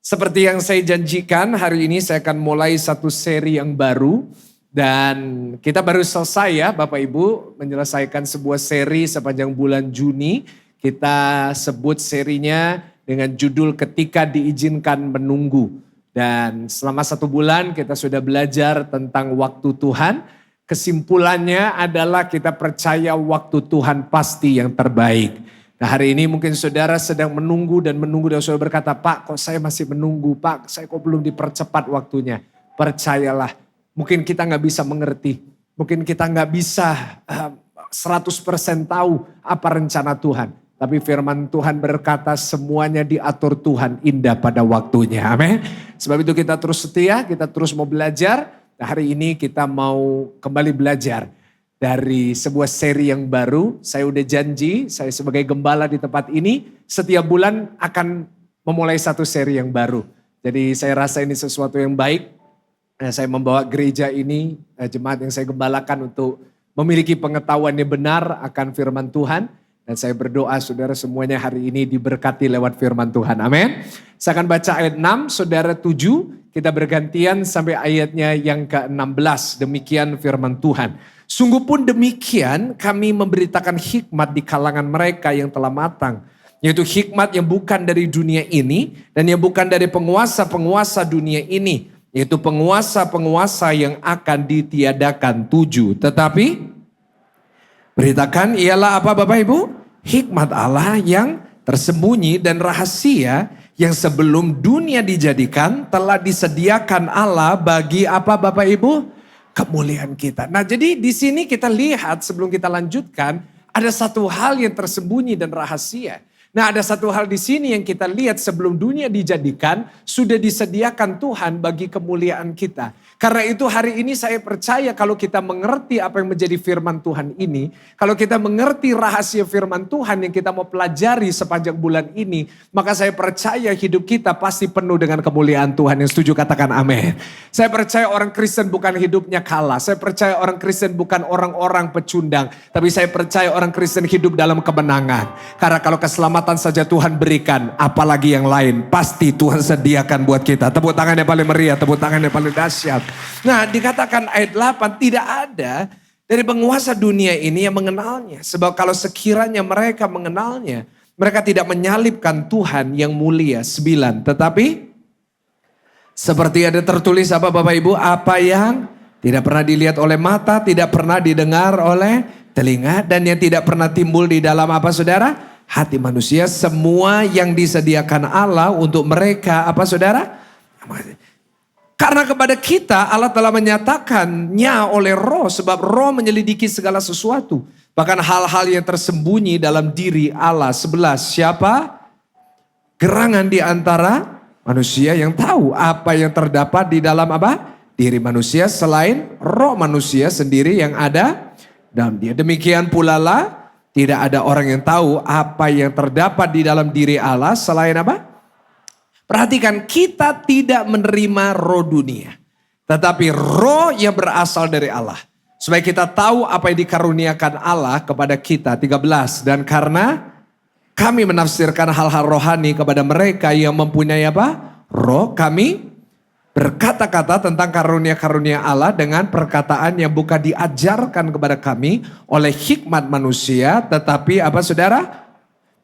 Seperti yang saya janjikan, hari ini saya akan mulai satu seri yang baru. Dan kita baru selesai ya Bapak Ibu menyelesaikan sebuah seri sepanjang bulan Juni. Kita sebut serinya dengan judul Ketika Diizinkan Menunggu. Dan selama satu bulan kita sudah belajar tentang waktu Tuhan. Kesimpulannya adalah kita percaya waktu Tuhan pasti yang terbaik. Nah hari ini mungkin saudara sedang menunggu dan saudara berkata, Pak kok saya masih menunggu, Pak saya kok belum dipercepat waktunya. Percayalah, mungkin kita gak bisa mengerti, mungkin kita gak bisa 100% tahu apa rencana Tuhan. Tapi firman Tuhan berkata semuanya diatur Tuhan indah pada waktunya, amin. Sebab itu kita terus setia, kita terus mau belajar. Nah, hari ini kita mau kembali belajar dari sebuah seri yang baru. Saya udah janji, saya sebagai gembala di tempat ini setiap bulan akan memulai satu seri yang baru. Jadi saya rasa ini sesuatu yang baik. Saya membawa gereja ini, jemaat yang saya gembalakan untuk memiliki pengetahuan yang benar akan firman Tuhan. Dan saya berdoa saudara semuanya hari ini diberkati lewat firman Tuhan. Amin. Saya akan baca ayat 6, saudara 7. Kita bergantian sampai ayatnya yang ke-16. Demikian firman Tuhan. Sungguh pun demikian kami memberitakan hikmat di kalangan mereka yang telah matang. Yaitu hikmat yang bukan dari dunia ini dan yang bukan dari penguasa-penguasa dunia ini. Yaitu penguasa-penguasa yang akan ditiadakan 7. Tetapi beritakan ialah apa Bapak Ibu? Hikmat Allah yang tersembunyi dan rahasia yang sebelum dunia dijadikan telah disediakan Allah bagi apa Bapak Ibu? Kemuliaan kita. Nah jadi di sini kita lihat sebelum kita lanjutkan ada satu hal yang tersembunyi dan rahasia. Nah ada satu hal di sini yang kita lihat sebelum dunia dijadikan sudah disediakan Tuhan bagi kemuliaan kita. Karena itu hari ini saya percaya kalau kita mengerti apa yang menjadi firman Tuhan ini. Kalau kita mengerti rahasia firman Tuhan yang kita mau pelajari sepanjang bulan ini. Maka saya percaya hidup kita pasti penuh dengan kemuliaan Tuhan. Yang setuju katakan amin. Saya percaya orang Kristen bukan hidupnya kalah. Saya percaya orang Kristen bukan orang-orang pecundang. Tapi saya percaya orang Kristen hidup dalam kemenangan. Karena kalau keselamatan saja Tuhan berikan. Apalagi yang lain pasti Tuhan sediakan buat kita. Tepuk tangan yang paling meriah. Tepuk tangan yang paling dahsyat. Nah dikatakan ayat 8 tidak ada dari penguasa dunia ini yang mengenalnya. Sebab kalau sekiranya mereka mengenalnya, mereka tidak menyalibkan Tuhan yang mulia. 9. Tetapi seperti ada tertulis apa Bapak Ibu? Apa yang tidak pernah dilihat oleh mata, tidak pernah didengar oleh telinga. Dan yang tidak pernah timbul di dalam apa saudara? Hati manusia. Semua yang disediakan Allah untuk mereka apa saudara? Karena kepada kita Allah telah menyatakannya oleh roh. Sebab roh menyelidiki segala sesuatu. Bahkan hal-hal yang tersembunyi dalam diri Allah. 11. Siapa? Gerangan di antara manusia yang tahu apa yang terdapat di dalam apa? Diri manusia selain roh manusia sendiri yang ada dalam dia. Demikian pula lah tidak ada orang yang tahu apa yang terdapat di dalam diri Allah selain apa? Perhatikan, kita tidak menerima roh dunia. Tetapi roh yang berasal dari Allah. Supaya kita tahu apa yang dikaruniakan Allah kepada kita. 13. Dan karena kami menafsirkan hal-hal rohani kepada mereka yang mempunyai apa? Roh, kami berkata-kata tentang karunia-karunia Allah dengan perkataan yang bukan diajarkan kepada kami oleh hikmat manusia. Tetapi apa saudara?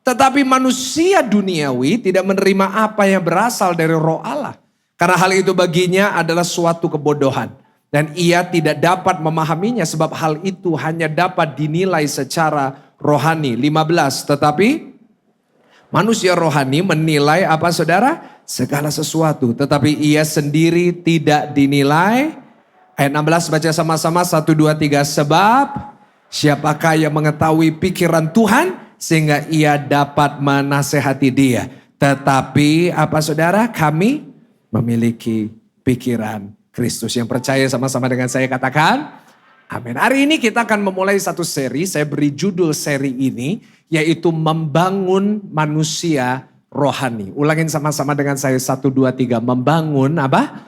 Tetapi manusia duniawi tidak menerima apa yang berasal dari roh Allah. Karena hal itu baginya adalah suatu kebodohan. Dan ia tidak dapat memahaminya sebab hal itu hanya dapat dinilai secara rohani. 15. Tetapi manusia rohani menilai apa saudara? Segala sesuatu. Tetapi ia sendiri tidak dinilai. Ayat 16 baca sama-sama. 1, 2, 3. Sebab siapakah yang mengetahui pikiran Tuhan? Sehingga ia dapat menasehati dia. Tetapi apa saudara? Kami memiliki pikiran Kristus. Yang percaya sama-sama dengan saya katakan amin. Hari ini kita akan memulai satu seri. Saya beri judul seri ini. Yaitu membangun manusia rohani. Ulangin sama-sama dengan saya 1, 2, 3. Membangun apa?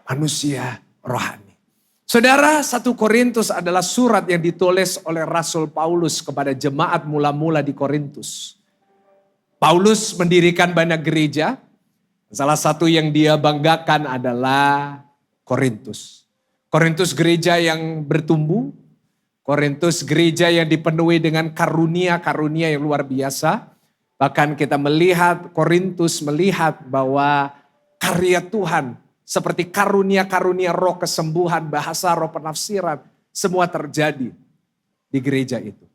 Manusia rohani. Saudara, 1 Korintus adalah surat yang ditulis oleh Rasul Paulus kepada jemaat mula-mula di Korintus. Paulus mendirikan banyak gereja. Salah satu yang dia banggakan adalah Korintus. Korintus gereja yang bertumbuh, Korintus gereja yang dipenuhi dengan karunia-karunia yang luar biasa. Bahkan kita melihat Korintus melihat bahwa karya Tuhan seperti karunia-karunia roh kesembuhan, bahasa roh penafsiran, semua terjadi di gereja itu.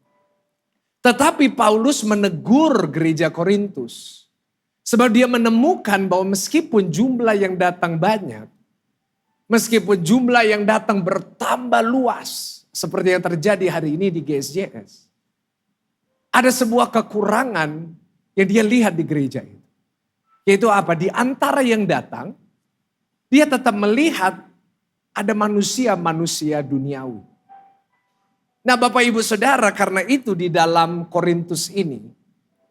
Tetapi Paulus menegur gereja Korintus. Sebab dia menemukan bahwa meskipun jumlah yang datang banyak, meskipun jumlah yang datang bertambah luas, seperti yang terjadi hari ini di GSJS, ada sebuah kekurangan yang dia lihat di gereja itu. Yaitu apa? Di antara yang datang, dia tetap melihat ada manusia-manusia duniawi. Nah Bapak Ibu Saudara, karena itu di dalam Korintus ini,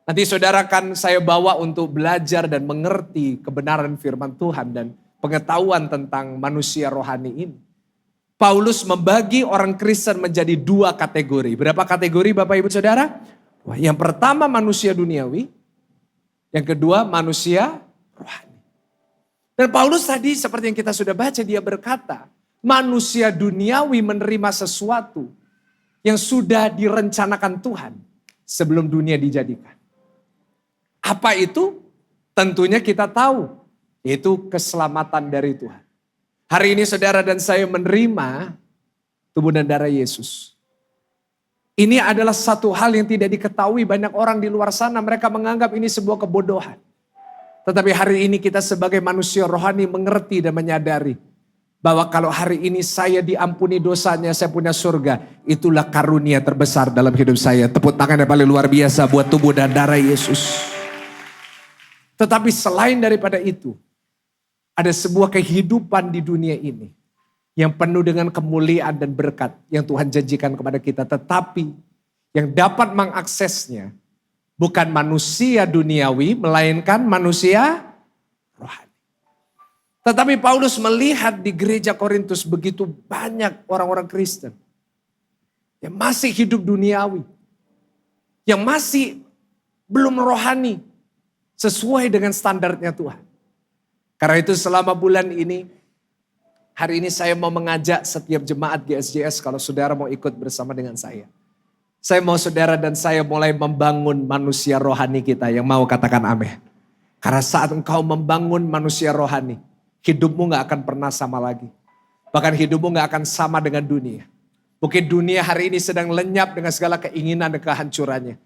nanti saudara kan saya bawa untuk belajar dan mengerti kebenaran firman Tuhan dan pengetahuan tentang manusia rohani ini. Paulus membagi orang Kristen menjadi dua kategori. Berapa kategori Bapak Ibu Saudara? Yang pertama manusia duniawi, yang kedua manusia rohani. Dan Paulus tadi seperti yang kita sudah baca, dia berkata, manusia duniawi menerima sesuatu yang sudah direncanakan Tuhan sebelum dunia dijadikan. Apa itu? Tentunya kita tahu, yaitu keselamatan dari Tuhan. Hari ini saudara dan saya menerima tubuh dan darah Yesus. Ini adalah satu hal yang tidak diketahui banyak orang di luar sana. Mereka menganggap ini sebuah kebodohan. Tetapi hari ini kita sebagai manusia rohani mengerti dan menyadari bahwa kalau hari ini saya diampuni dosanya, saya punya surga. Itulah karunia terbesar dalam hidup saya. Tepuk tangan yang paling luar biasa buat tubuh dan darah Yesus. Tetapi selain daripada itu, ada sebuah kehidupan di dunia ini yang penuh dengan kemuliaan dan berkat yang Tuhan janjikan kepada kita. Tetapi yang dapat mengaksesnya bukan manusia duniawi, melainkan manusia rohani. Tetapi Paulus melihat di gereja Korintus begitu banyak orang-orang Kristen yang masih hidup duniawi, yang masih belum rohani sesuai dengan standarnya Tuhan. Karena itu selama bulan ini, hari ini saya mau mengajak setiap jemaat GSJS kalau saudara mau ikut bersama dengan saya. Saya mau saudara dan saya mulai membangun manusia rohani kita, yang mau katakan amin. Karena saat engkau membangun manusia rohani, hidupmu gak akan pernah sama lagi. Bahkan hidupmu gak akan sama dengan dunia. Mungkin dunia hari ini sedang lenyap dengan segala keinginan dan kehancurannya.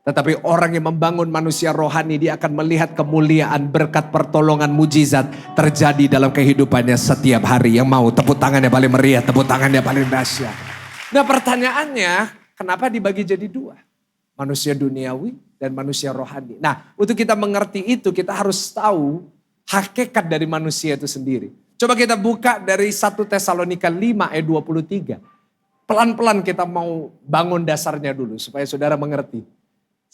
Tetapi orang yang membangun manusia rohani, dia akan melihat kemuliaan, berkat, pertolongan, mujizat terjadi dalam kehidupannya setiap hari. Yang mau tepuk tangannya paling meriah, tepuk tangannya paling dahsyat. Nah pertanyaannya, kenapa dibagi jadi dua? Manusia duniawi dan manusia rohani. Nah untuk kita mengerti itu, kita harus tahu hakikat dari manusia itu sendiri. Coba kita buka dari 1 Tesalonika 5 ayat 23. Pelan-pelan kita mau bangun dasarnya dulu supaya saudara mengerti.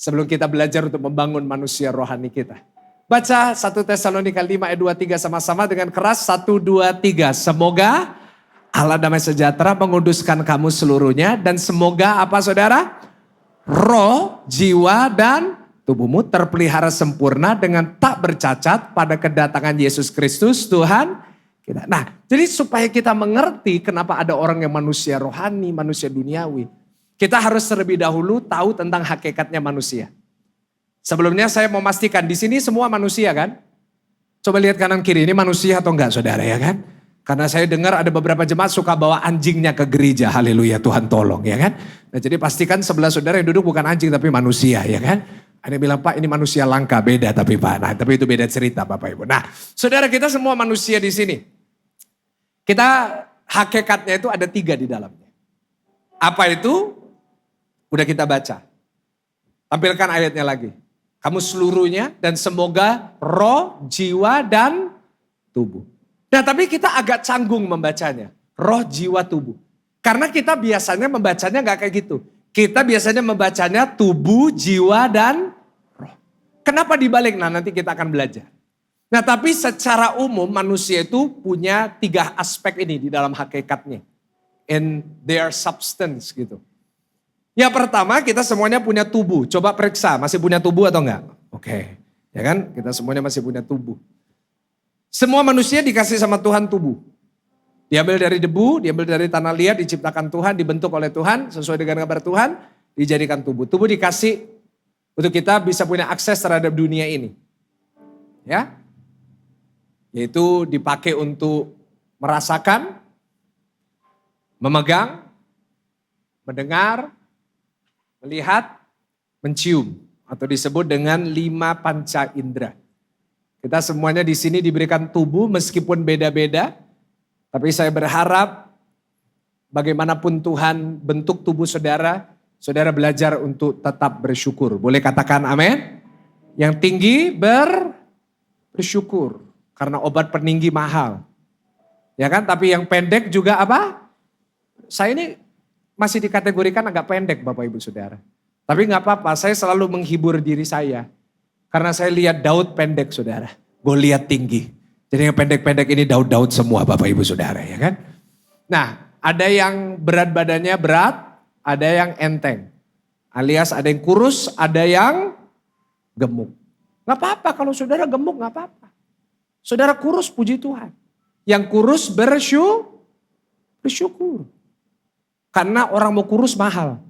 Sebelum kita belajar untuk membangun manusia rohani kita. Baca 1 Tesalonika 5 ayat 23 sama-sama dengan keras. 1, 2, 3. Semoga Allah damai sejahtera menguduskan kamu seluruhnya. Dan semoga apa saudara? Roh, jiwa dan tubuhmu terpelihara sempurna dengan tak bercacat pada kedatangan Yesus Kristus Tuhan kita. Nah jadi supaya kita mengerti kenapa ada orang yang manusia rohani, manusia duniawi. Kita harus terlebih dahulu tahu tentang hakikatnya manusia. Sebelumnya saya mau memastikan di sini semua manusia kan? Coba lihat kanan kiri, ini manusia atau enggak saudara ya kan? Karena saya dengar ada beberapa jemaat suka bawa anjingnya ke gereja, haleluya Tuhan tolong ya kan? Nah jadi pastikan sebelah saudara yang duduk bukan anjing tapi manusia ya kan? Ada yang bilang Pak ini manusia langka, beda tapi Pak. Nah tapi itu beda cerita Bapak Ibu. Nah saudara kita semua manusia di sini. Kita hakikatnya itu ada 3 di dalamnya. Apa itu? Udah kita baca. Tampilkan ayatnya lagi. Kamu seluruhnya dan semoga roh, jiwa, dan tubuh. Nah tapi kita agak canggung membacanya. Roh, jiwa, tubuh. Karena kita biasanya membacanya gak kayak gitu. Kita biasanya membacanya tubuh, jiwa, dan roh. Kenapa dibalik? Nah nanti kita akan belajar. Nah tapi secara umum manusia itu punya 3 aspek ini di dalam hakikatnya. And their substance gitu. Yang pertama kita semuanya punya tubuh. Coba periksa masih punya tubuh atau enggak? Oke. Ya kan kita semuanya masih punya tubuh. Semua manusia dikasih sama Tuhan tubuh. Diambil dari debu, diambil dari tanah liat, diciptakan Tuhan, dibentuk oleh Tuhan, sesuai dengan gambar Tuhan, dijadikan tubuh. Tubuh dikasih untuk kita bisa punya akses terhadap dunia ini. Ya, yaitu dipakai untuk merasakan, memegang, mendengar, melihat, mencium. Atau disebut dengan 5 panca indera. Kita semuanya di sini diberikan tubuh meskipun beda-beda. Tapi saya berharap bagaimanapun Tuhan bentuk tubuh saudara, saudara belajar untuk tetap bersyukur. Boleh katakan amin? Yang tinggi bersyukur. Karena obat peninggi mahal. Ya kan? Tapi yang pendek juga apa? Saya ini masih dikategorikan agak pendek Bapak Ibu Saudara. Tapi gak apa-apa, saya selalu menghibur diri saya. Karena saya lihat Daud pendek saudara. Goliat tinggi. Jadi yang pendek-pendek ini Daud-Daud semua Bapak Ibu Saudara ya kan. Nah ada yang berat badannya berat, ada yang enteng. Alias ada yang kurus, ada yang gemuk. Gak apa-apa kalau saudara gemuk gak apa-apa. Saudara kurus puji Tuhan. Yang kurus bersyukur. Karena orang mau kurus mahal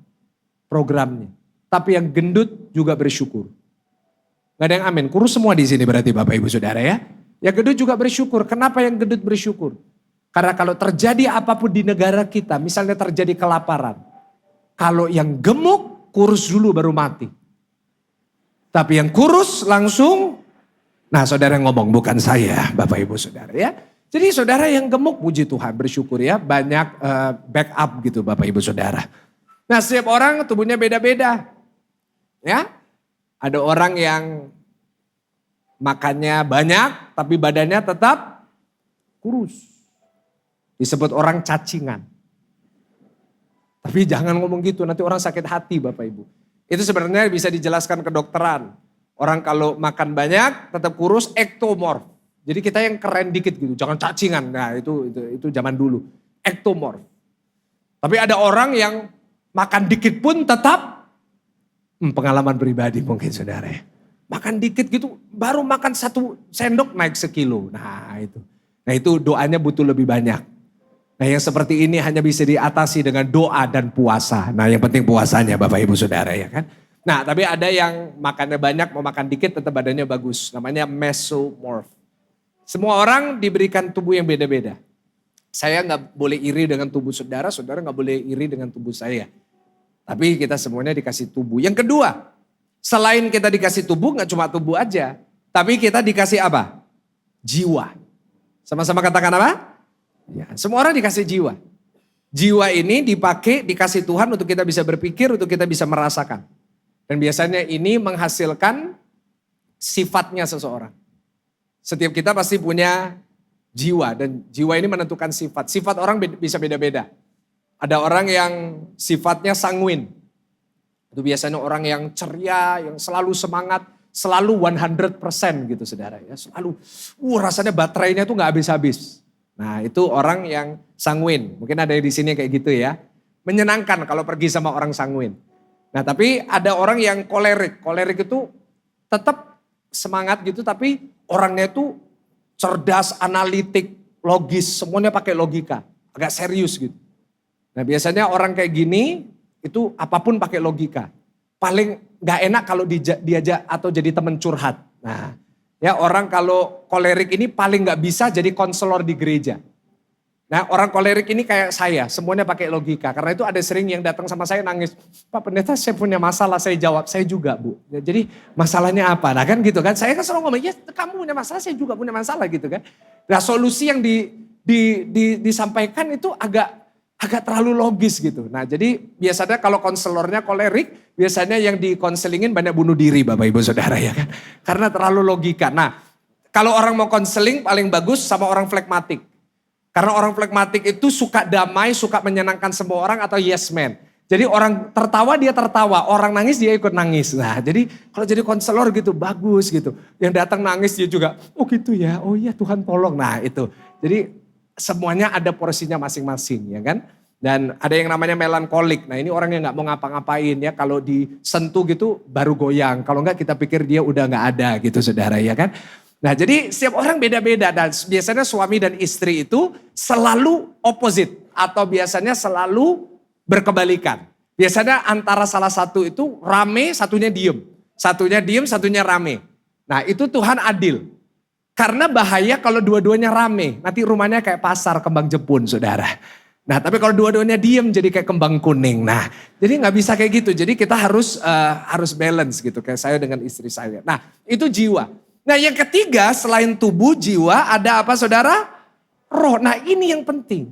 programnya. Tapi yang gendut juga bersyukur. Gak ada yang amin, kurus semua di sini berarti Bapak Ibu Saudara ya. Yang gendut juga bersyukur. Kenapa yang gendut bersyukur? Karena kalau terjadi apapun di negara kita, misalnya terjadi kelaparan. Kalau yang gemuk, kurus dulu baru mati. Tapi yang kurus langsung, nah saudara yang ngomong bukan saya Bapak Ibu Saudara ya. Jadi saudara yang gemuk puji Tuhan bersyukur ya. Banyak backup gitu Bapak Ibu Saudara. Nah setiap orang tubuhnya beda-beda. Ya, ada orang yang makannya banyak tapi badannya tetap kurus. Disebut orang cacingan. Tapi jangan ngomong gitu, nanti orang sakit hati Bapak Ibu. Itu sebenarnya bisa dijelaskan kedokteran. Orang kalau makan banyak tetap kurus, ektomorf. Jadi kita yang keren dikit gitu, jangan cacingan. Nah itu zaman dulu, ektomorf. Tapi ada orang yang makan dikit pun tetap, pengalaman pribadi mungkin saudara ya. Makan dikit gitu, baru makan 1 sendok naik sekilo. Nah itu doanya butuh lebih banyak. Nah yang seperti ini hanya bisa diatasi dengan doa dan puasa. Nah yang penting puasanya Bapak Ibu Saudara ya kan. Nah tapi ada yang makannya banyak, mau makan dikit tetap badannya bagus. Namanya mesomorph. Semua orang diberikan tubuh yang beda-beda. Saya gak boleh iri dengan tubuh saudara, saudara gak boleh iri dengan tubuh saya. Tapi kita semuanya dikasih tubuh. Yang kedua, selain kita dikasih tubuh, gak cuma tubuh aja. Tapi kita dikasih apa? Jiwa. Sama-sama katakan apa? Ya, semua orang dikasih jiwa. Jiwa ini dipakai, dikasih Tuhan untuk kita bisa berpikir, untuk kita bisa merasakan. Dan biasanya ini menghasilkan sifatnya seseorang. Setiap kita pasti punya jiwa dan jiwa ini menentukan sifat. Sifat orang bisa beda-beda. Ada orang yang sifatnya sanguin. Itu biasanya orang yang ceria, yang selalu semangat, selalu 100% gitu saudara. Ya, selalu rasanya baterainya tuh gak habis-habis. Nah itu orang yang sanguin. Mungkin ada di sini kayak gitu ya. Menyenangkan kalau pergi sama orang sanguin. Nah tapi ada orang yang kolerik. Kolerik itu tetap semangat gitu tapi orangnya itu cerdas, analitik, logis. Semuanya pakai logika. Agak serius gitu. Nah biasanya orang kayak gini itu apapun pakai logika. Paling gak enak kalau diajak atau jadi teman curhat. Nah ya orang kalau kolerik ini paling gak bisa jadi konselor di gereja. Nah orang kolerik ini kayak saya, semuanya pakai logika. Karena itu ada sering yang datang sama saya nangis. Pak pendeta saya punya masalah, saya jawab, saya juga bu. Ya, jadi masalahnya apa? Nah kan gitu kan, saya kan selalu ngomong, ya kamu punya masalah, saya juga punya masalah gitu kan. Nah solusi yang disampaikan itu agak terlalu logis gitu. Nah jadi biasanya kalau konselornya kolerik, biasanya yang dikonselingin banyak bunuh diri Bapak Ibu Saudara ya kan. Karena terlalu logika. Nah kalau orang mau konseling paling bagus sama orang flegmatik. Karena orang flegmatik itu suka damai, suka menyenangkan semua orang atau yes man. Jadi orang tertawa dia tertawa, orang nangis dia ikut nangis. Nah jadi kalau jadi konselor gitu bagus gitu. Yang datang nangis dia juga, oh gitu ya, oh iya Tuhan tolong. Nah itu, jadi semuanya ada porsinya masing-masing ya kan. Dan ada yang namanya melankolik. Nah ini orang yang gak mau ngapa-ngapain ya. Kalau disentuh gitu baru goyang. Kalau enggak kita pikir dia udah gak ada gitu saudara ya kan. Nah jadi setiap orang beda-beda dan biasanya suami dan istri itu selalu opposite atau biasanya selalu berkebalikan. Biasanya antara salah satu itu rame, satunya diem. Satunya diem, satunya rame. Nah itu Tuhan adil. Karena bahaya kalau dua-duanya rame. Nanti rumahnya kayak pasar kembang Jepun saudara. Nah tapi kalau dua-duanya diem jadi kayak kembang kuning. Nah jadi gak bisa kayak gitu. Jadi kita harus balance gitu. Kayak saya dengan istri saya. Nah itu jiwa. Nah yang ketiga selain tubuh, jiwa ada apa saudara? Roh. Nah ini yang penting.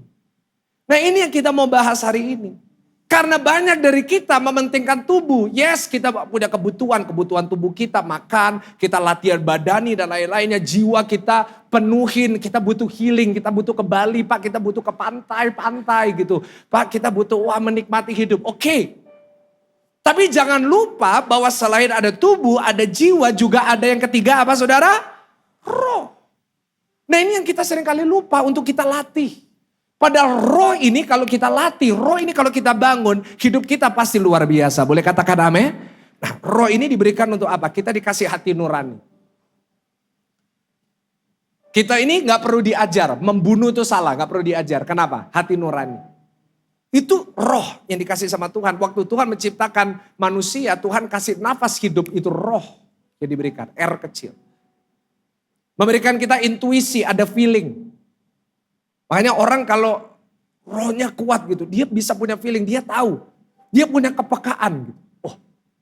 Nah ini yang kita mau bahas hari ini. Karena banyak dari kita mementingkan tubuh. Yes kita punya kebutuhan tubuh kita. Makan, kita latihan badani dan lain-lainnya. Jiwa kita penuhin, kita butuh healing. Kita butuh ke Bali Pak, kita butuh ke pantai gitu. Pak kita butuh menikmati hidup. Oke. Tapi jangan lupa bahwa selain ada tubuh, ada jiwa, juga ada yang ketiga apa saudara? Roh. Nah ini yang kita seringkali lupa untuk kita latih. Padahal roh ini kalau kita latih, roh ini kalau kita bangun, hidup kita pasti luar biasa. Boleh katakan amin? Nah roh ini diberikan untuk apa? Kita dikasih hati nurani. Kita ini gak perlu diajar, membunuh itu salah, gak perlu diajar. Kenapa? Hati nurani. Itu roh yang dikasih sama Tuhan. Waktu Tuhan menciptakan manusia, Tuhan kasih nafas hidup, itu roh yang diberikan. R kecil. Memberikan kita intuisi, ada feeling. Makanya orang kalau rohnya kuat gitu, dia bisa punya feeling, dia tahu. Dia punya kepekaan gitu. Oh,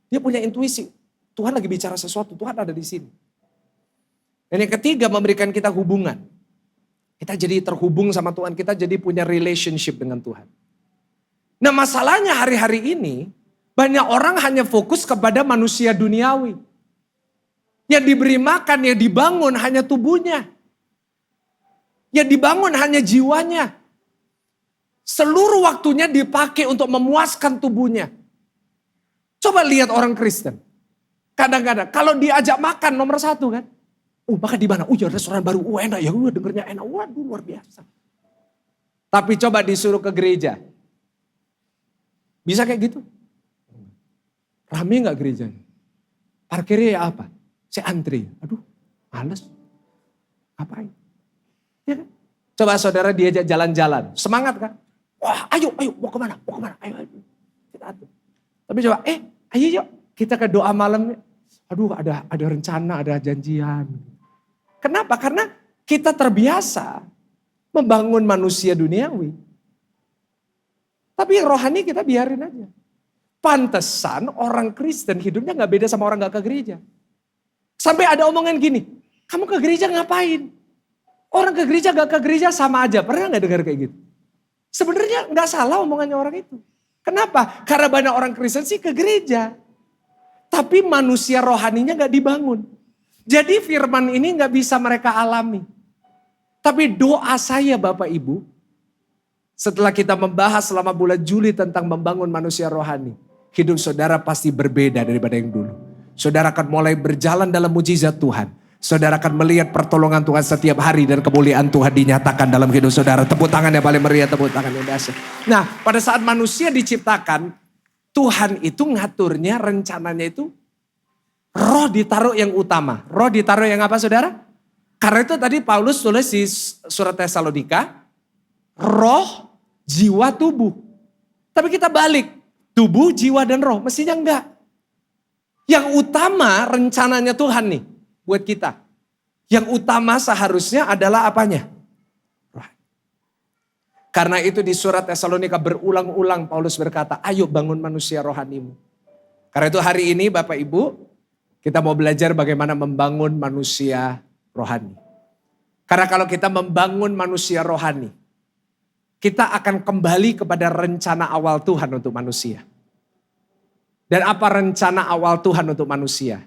dia punya intuisi. Tuhan lagi bicara sesuatu, Tuhan ada di sini. Dan yang ketiga memberikan kita hubungan. Kita jadi terhubung sama Tuhan, kita jadi punya relationship dengan Tuhan. Nah masalahnya hari-hari ini banyak orang hanya fokus kepada manusia duniawi. Yang diberi makan, yang dibangun hanya tubuhnya. Yang dibangun hanya jiwanya. Seluruh waktunya dipakai untuk memuaskan tubuhnya. Coba lihat orang Kristen. Kadang-kadang kalau diajak makan nomor satu kan. Makan di mana? Ya restoran baru, enak ya, dengernya enak, waduh luar biasa. Tapi coba disuruh ke gereja. Bisa kayak gitu? Rame gak gerejanya? Parkirnya ya apa? Saya antri. Aduh, males. Ngapain? Ya kan? Coba saudara diajak jalan-jalan. Semangat kan? Wah, ayo, mau kemana? Ayo. Kita atur. Tapi coba, ayo yuk. Kita ke doa malam. Aduh, ada rencana, ada janjian. Kenapa? Karena kita terbiasa membangun manusia duniawi. Tapi yang rohani kita biarin aja. Pantesan orang Kristen hidupnya gak beda sama orang gak ke gereja. Sampai ada omongan gini, kamu ke gereja ngapain? Orang ke gereja gak ke gereja sama aja. Pernah gak dengar kayak gitu? Sebenarnya gak salah omongannya orang itu. Kenapa? Karena banyak orang Kristen sih ke gereja. Tapi manusia rohaninya gak dibangun. Jadi firman ini gak bisa mereka alami. Tapi doa saya Bapak Ibu, setelah kita membahas selama bulan Juli tentang membangun manusia rohani, hidup saudara pasti berbeda daripada yang dulu. Saudara akan mulai berjalan dalam mujizat Tuhan. Saudara akan melihat pertolongan Tuhan setiap hari dan kemuliaan Tuhan dinyatakan dalam hidup saudara. Tepuk tangan yang paling meriah, tepuk tangan yang dahsyat. Nah, pada saat manusia diciptakan, Tuhan itu ngaturnya, rencananya itu roh ditaruh yang utama. Roh ditaruh yang apa saudara? Karena itu tadi Paulus tulis di surat Tesalonika, roh, jiwa, tubuh. Tapi kita balik, tubuh, jiwa, dan roh. Mestinya enggak. Yang utama rencananya Tuhan nih buat kita. Yang utama seharusnya adalah apanya? Roh. Karena itu di surat Tesalonika berulang-ulang Paulus berkata, ayo bangun manusia rohanimu. Karena itu hari ini Bapak Ibu, kita mau belajar bagaimana membangun manusia rohani. Karena kalau kita membangun manusia rohani, kita akan kembali kepada rencana awal Tuhan untuk manusia. Dan apa rencana awal Tuhan untuk manusia?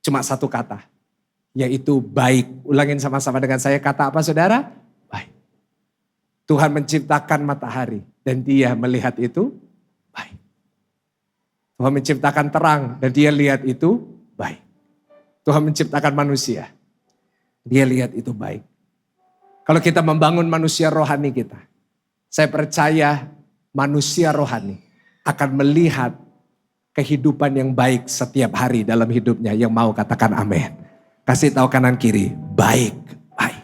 Cuma satu kata, yaitu baik. Ulangin sama-sama dengan saya, kata apa saudara? Baik. Tuhan menciptakan matahari dan dia melihat itu baik. Tuhan menciptakan terang dan dia lihat itu baik. Tuhan menciptakan manusia, dia lihat itu baik. Kalau kita membangun manusia rohani kita, saya percaya manusia rohani akan melihat kehidupan yang baik setiap hari dalam hidupnya. Yang mau katakan amin. Kasih tahu kanan kiri, baik, baik.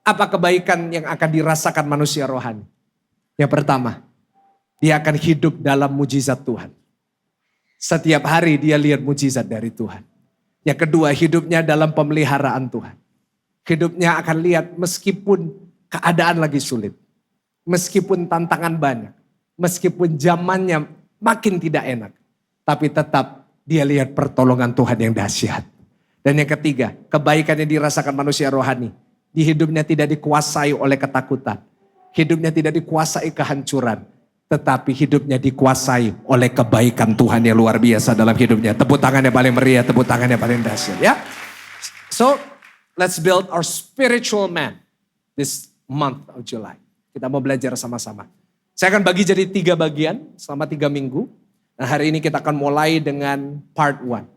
Apa kebaikan yang akan dirasakan manusia rohani? Yang pertama, dia akan hidup dalam mujizat Tuhan. Setiap hari dia lihat mujizat dari Tuhan. Yang kedua, hidupnya dalam pemeliharaan Tuhan. Hidupnya akan lihat meskipun keadaan lagi sulit. Meskipun tantangan banyak. Meskipun zamannya makin tidak enak. Tapi tetap dia lihat pertolongan Tuhan yang dahsyat. Dan yang ketiga, kebaikan yang dirasakan manusia rohani. Di hidupnya tidak dikuasai oleh ketakutan. Hidupnya tidak dikuasai kehancuran. Tetapi hidupnya dikuasai oleh kebaikan Tuhan yang luar biasa dalam hidupnya. Tepuk tangan yang paling meriah, tepuk tangan yang paling dahsyat ya. So, let's build our spiritual man this month of July. Kita mau belajar sama-sama. Saya akan bagi jadi 3 bagian selama 3 minggu. Nah, hari ini kita akan mulai dengan part 1.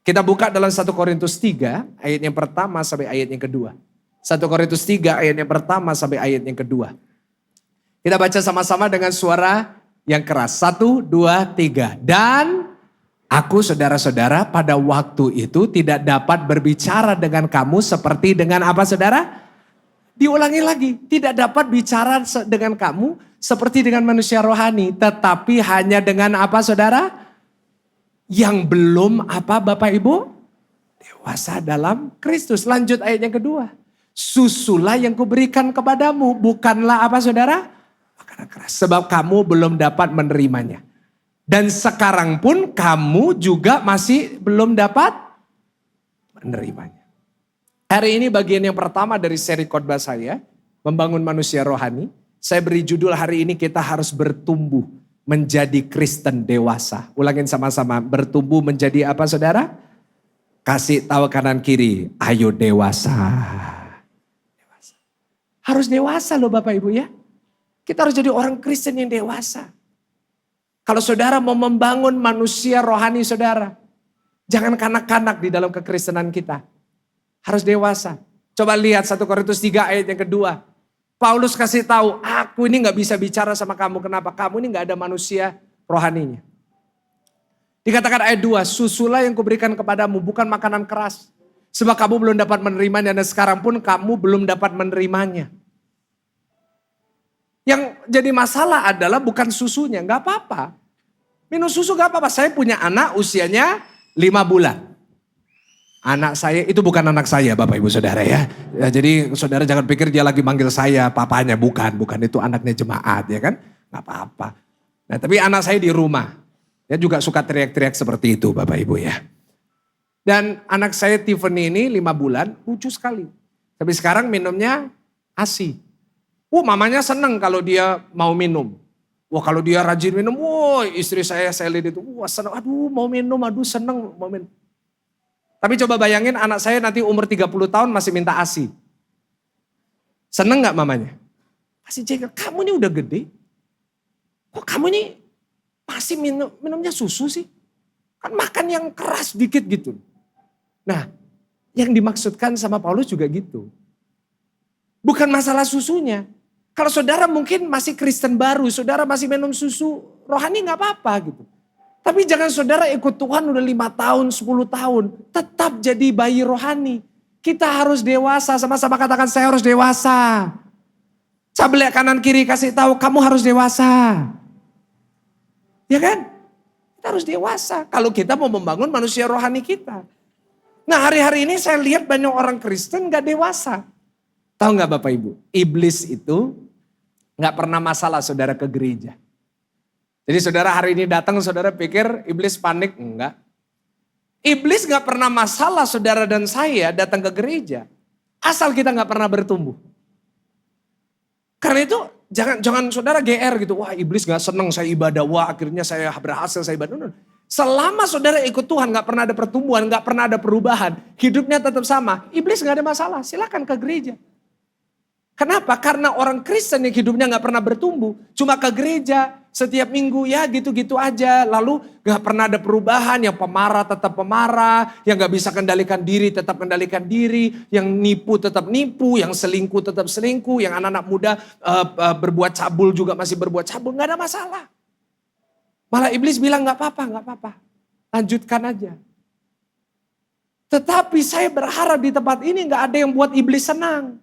Kita buka dalam 1 Korintus 3 ayat yang pertama sampai ayat yang kedua. 1 Korintus 3 ayat yang pertama sampai ayat yang kedua. Kita baca sama-sama dengan suara yang keras. 1, 2, 3. Dan aku saudara-saudara pada waktu itu tidak dapat berbicara dengan kamu seperti dengan apa saudara? Diulangi lagi. Tidak dapat bicara dengan kamu seperti dengan manusia rohani. Tetapi hanya dengan apa saudara? Yang belum apa Bapak Ibu? Dewasa dalam Kristus. Lanjut ayat yang kedua. Susulah yang kuberikan kepadamu. Bukanlah apa saudara? Makanan keras. Sebab kamu belum dapat menerimanya. Dan sekarang pun kamu juga masih belum dapat menerimanya. Hari ini bagian yang pertama dari seri khotbah saya. Membangun manusia rohani. Saya beri judul hari ini kita harus bertumbuh menjadi Kristen dewasa. Ulangin sama-sama. Bertumbuh menjadi apa saudara? Kasih tahu kanan kiri. Ayo dewasa. Dewasa. Harus dewasa loh Bapak Ibu ya. Kita harus jadi orang Kristen yang dewasa. Kalau saudara mau membangun manusia rohani saudara. Jangan kanak-kanak di dalam kekristenan kita. Harus dewasa. Coba lihat 1 Korintus 3 ayat yang kedua. Paulus kasih tahu, aku ini gak bisa bicara sama kamu. Kenapa? Kamu ini gak ada manusia rohaninya. Dikatakan ayat 2, susulah yang kuberikan kepadamu bukan makanan keras. Sebab kamu belum dapat menerimanya dan sekarang pun kamu belum dapat menerimanya. Yang jadi masalah adalah bukan susunya, gak apa-apa. Minum susu gak apa-apa, saya punya anak usianya 5 bulan. Anak saya itu bukan anak saya Bapak Ibu Saudara ya. Jadi saudara jangan pikir dia lagi manggil saya papanya, bukan itu anaknya jemaat ya kan. Gak apa-apa. Nah tapi anak saya di rumah, dia juga suka teriak-teriak seperti itu Bapak Ibu ya. Dan anak saya Tiffany ini 5 bulan, lucu sekali. Tapi sekarang minumnya ASI. Mamanya seneng kalau dia mau minum. Wah kalau dia rajin minum, istri saya lihat itu, seneng, mau minum, seneng mau minum. Tapi coba bayangin anak saya nanti umur 30 tahun masih minta ASI. Seneng gak mamanya? Masih jengkel, kamu ini udah gede. Kok kamu ini masih minumnya susu sih? Kan makan yang keras dikit gitu. Nah yang dimaksudkan sama Paulus juga gitu. Bukan masalah susunya. Kalau saudara mungkin masih Kristen baru, saudara masih minum susu rohani gak apa-apa gitu. Tapi jangan saudara ikut Tuhan udah 5 tahun, 10 tahun. Tetap jadi bayi rohani. Kita harus dewasa, sama-sama katakan saya harus dewasa. Cabelek kanan kiri kasih tahu kamu harus dewasa. Ya kan? Kita harus dewasa kalau kita mau membangun manusia rohani kita. Nah hari-hari ini saya lihat banyak orang Kristen gak dewasa. Tahu gak Bapak Ibu? Iblis itu gak pernah masalah saudara ke gereja. Jadi saudara hari ini datang saudara pikir iblis panik? Enggak. Iblis gak pernah masalah saudara dan saya datang ke gereja. Asal kita gak pernah bertumbuh. Karena itu jangan saudara GR gitu. Wah iblis gak seneng saya ibadah. Wah akhirnya saya berhasil saya ibadah. Selama saudara ikut Tuhan gak pernah ada pertumbuhan, gak pernah ada perubahan. Hidupnya tetap sama. Iblis gak ada masalah. Silakan ke gereja. Kenapa? Karena orang Kristen yang hidupnya gak pernah bertumbuh. Cuma ke gereja setiap minggu ya gitu-gitu aja. Lalu gak pernah ada perubahan. Yang pemarah tetap pemarah. Yang gak bisa kendalikan diri tetap kendalikan diri. Yang nipu tetap nipu. Yang selingkuh tetap selingkuh. Yang anak-anak muda berbuat cabul juga masih berbuat cabul. Gak ada masalah. Malah iblis bilang gak apa-apa, gak apa-apa. Lanjutkan aja. Tetapi saya berharap di tempat ini gak ada yang buat iblis senang.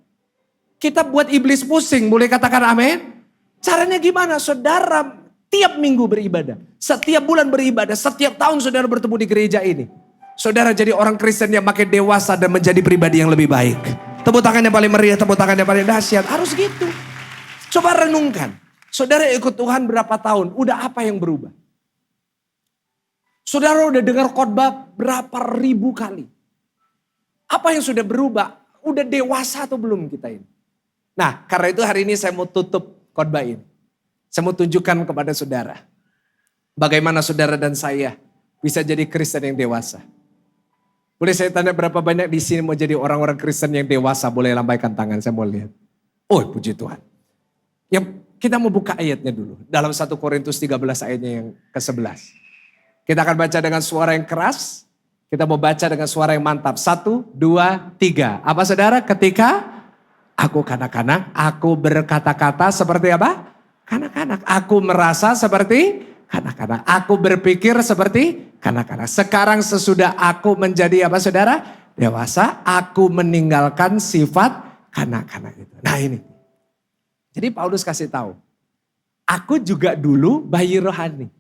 Kita buat iblis pusing, boleh katakan amin? Caranya gimana? Saudara tiap minggu beribadah, setiap bulan beribadah, setiap tahun saudara bertemu di gereja ini. Saudara jadi orang Kristen yang makin dewasa dan menjadi pribadi yang lebih baik. Tepuk tangan yang paling meriah, tepuk tangan yang paling dahsyat. Harus gitu. Coba renungkan. Saudara ikut Tuhan berapa tahun, udah apa yang berubah? Saudara udah dengar khotbah berapa ribu kali? Apa yang sudah berubah? Udah dewasa atau belum kita ini? Nah, karena itu hari ini saya mau tutup khotbah ini. Saya mau tunjukkan kepada saudara. Bagaimana saudara dan saya bisa jadi Kristen yang dewasa. Boleh saya tanya berapa banyak di sini mau jadi orang-orang Kristen yang dewasa? Boleh lambaikan tangan, saya mau lihat. Oh, puji Tuhan. Yang kita mau buka ayatnya dulu. Dalam 1 Korintus 13 ayatnya yang ke-11. Kita akan baca dengan suara yang keras. Kita mau baca dengan suara yang mantap. 1, 2, 3. Apa saudara? Ketika aku kanak-kanak, aku berkata-kata seperti apa? Kanak-kanak. Aku merasa seperti kanak-kanak. Aku berpikir seperti kanak-kanak. Sekarang sesudah aku menjadi apa saudara? Dewasa, aku meninggalkan sifat kanak-kanak itu. Nah ini. Jadi Paulus kasih tahu. Aku juga dulu bayi rohani.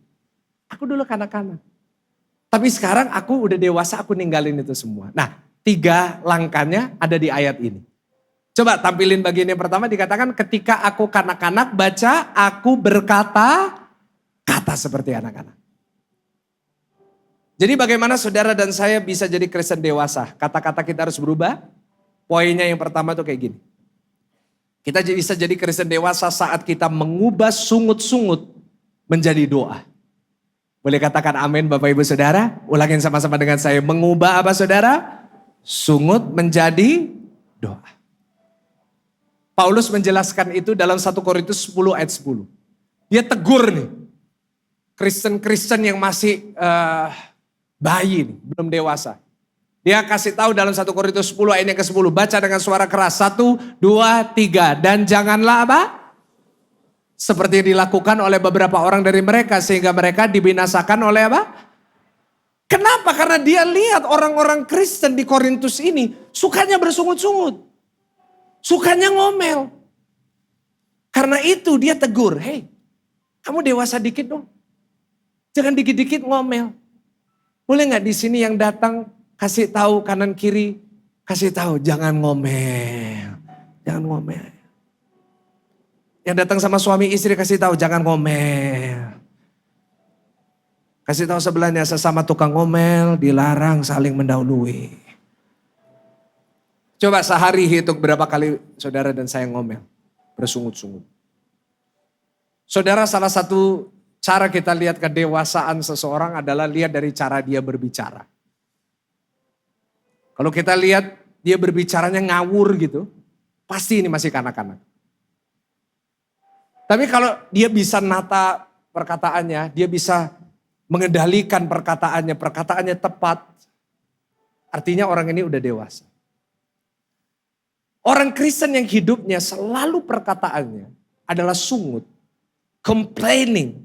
Aku dulu kanak-kanak. Tapi sekarang aku udah dewasa, aku ninggalin itu semua. Nah, 3 langkahnya ada di ayat ini. Coba tampilin bagian yang pertama dikatakan ketika aku kanak-kanak baca aku berkata kata seperti anak-anak. Jadi bagaimana saudara dan saya bisa jadi Kristen dewasa? Kata-kata kita harus berubah. Poinnya yang pertama tuh kayak gini. Kita bisa jadi Kristen dewasa saat kita mengubah sungut-sungut menjadi doa. Boleh katakan amin Bapak Ibu Saudara? Ulangin sama-sama dengan saya. Mengubah apa saudara? Sungut menjadi doa. Paulus menjelaskan itu dalam 1 Korintus 10 ayat 10. Dia tegur nih. Kristen-Kristen yang masih bayi nih, belum dewasa. Dia kasih tahu dalam 1 Korintus 10 ayat yang ke-10. Baca dengan suara keras. 1, 2, 3. Dan janganlah apa? Seperti yang dilakukan oleh beberapa orang dari mereka. Sehingga mereka dibinasakan oleh apa? Kenapa? Karena dia lihat orang-orang Kristen di Korintus ini sukanya bersungut-sungut. Sukanya ngomel. Karena itu dia tegur. Hei, kamu dewasa dikit dong. Jangan dikit-dikit ngomel. Boleh gak di sini yang datang kasih tahu kanan kiri. Kasih tahu jangan ngomel. Jangan ngomel. Yang datang sama suami istri kasih tahu jangan ngomel. Kasih tahu sebelahnya sesama tukang ngomel dilarang saling mendahului. Coba sehari hitung berapa kali saudara dan saya ngomel. Bersungut-sungut. Saudara, salah satu cara kita lihat kedewasaan seseorang adalah lihat dari cara dia berbicara. Kalau kita lihat dia berbicaranya ngawur gitu. Pasti ini masih kanak-kanak. Tapi kalau dia bisa nata perkataannya. Dia bisa mengendalikan perkataannya tepat. Artinya orang ini udah dewasa. Orang Kristen yang hidupnya selalu perkataannya adalah sungut. Complaining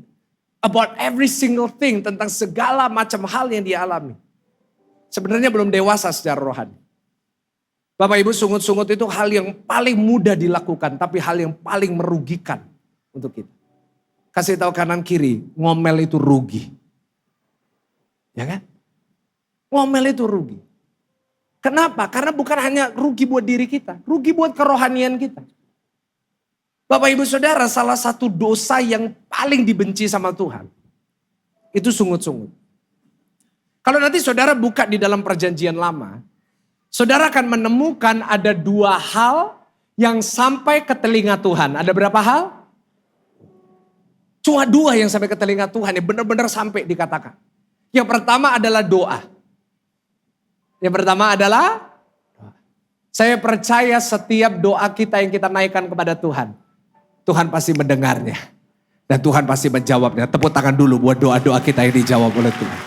about every single thing, tentang segala macam hal yang dia alami. Sebenarnya belum dewasa secara rohani. Bapak Ibu, sungut-sungut itu hal yang paling mudah dilakukan, tapi hal yang paling merugikan untuk kita. Kasih tahu kanan kiri, ngomel itu rugi. Ya kan? Ngomel itu rugi. Kenapa? Karena bukan hanya rugi buat diri kita, rugi buat kerohanian kita. Bapak Ibu Saudara, salah satu dosa yang paling dibenci sama Tuhan, itu sungut-sungut. Kalau nanti saudara buka di dalam perjanjian lama, saudara akan menemukan ada 2 hal yang sampai ke telinga Tuhan. Ada berapa hal? Cuma 2 yang sampai ke telinga Tuhan, yang benar-benar sampai dikatakan. Yang pertama adalah doa. Yang pertama adalah saya percaya setiap doa kita yang kita naikkan kepada Tuhan, Tuhan pasti mendengarnya. Dan Tuhan pasti menjawabnya. Tepuk tangan dulu buat doa-doa kita yang dijawab oleh Tuhan.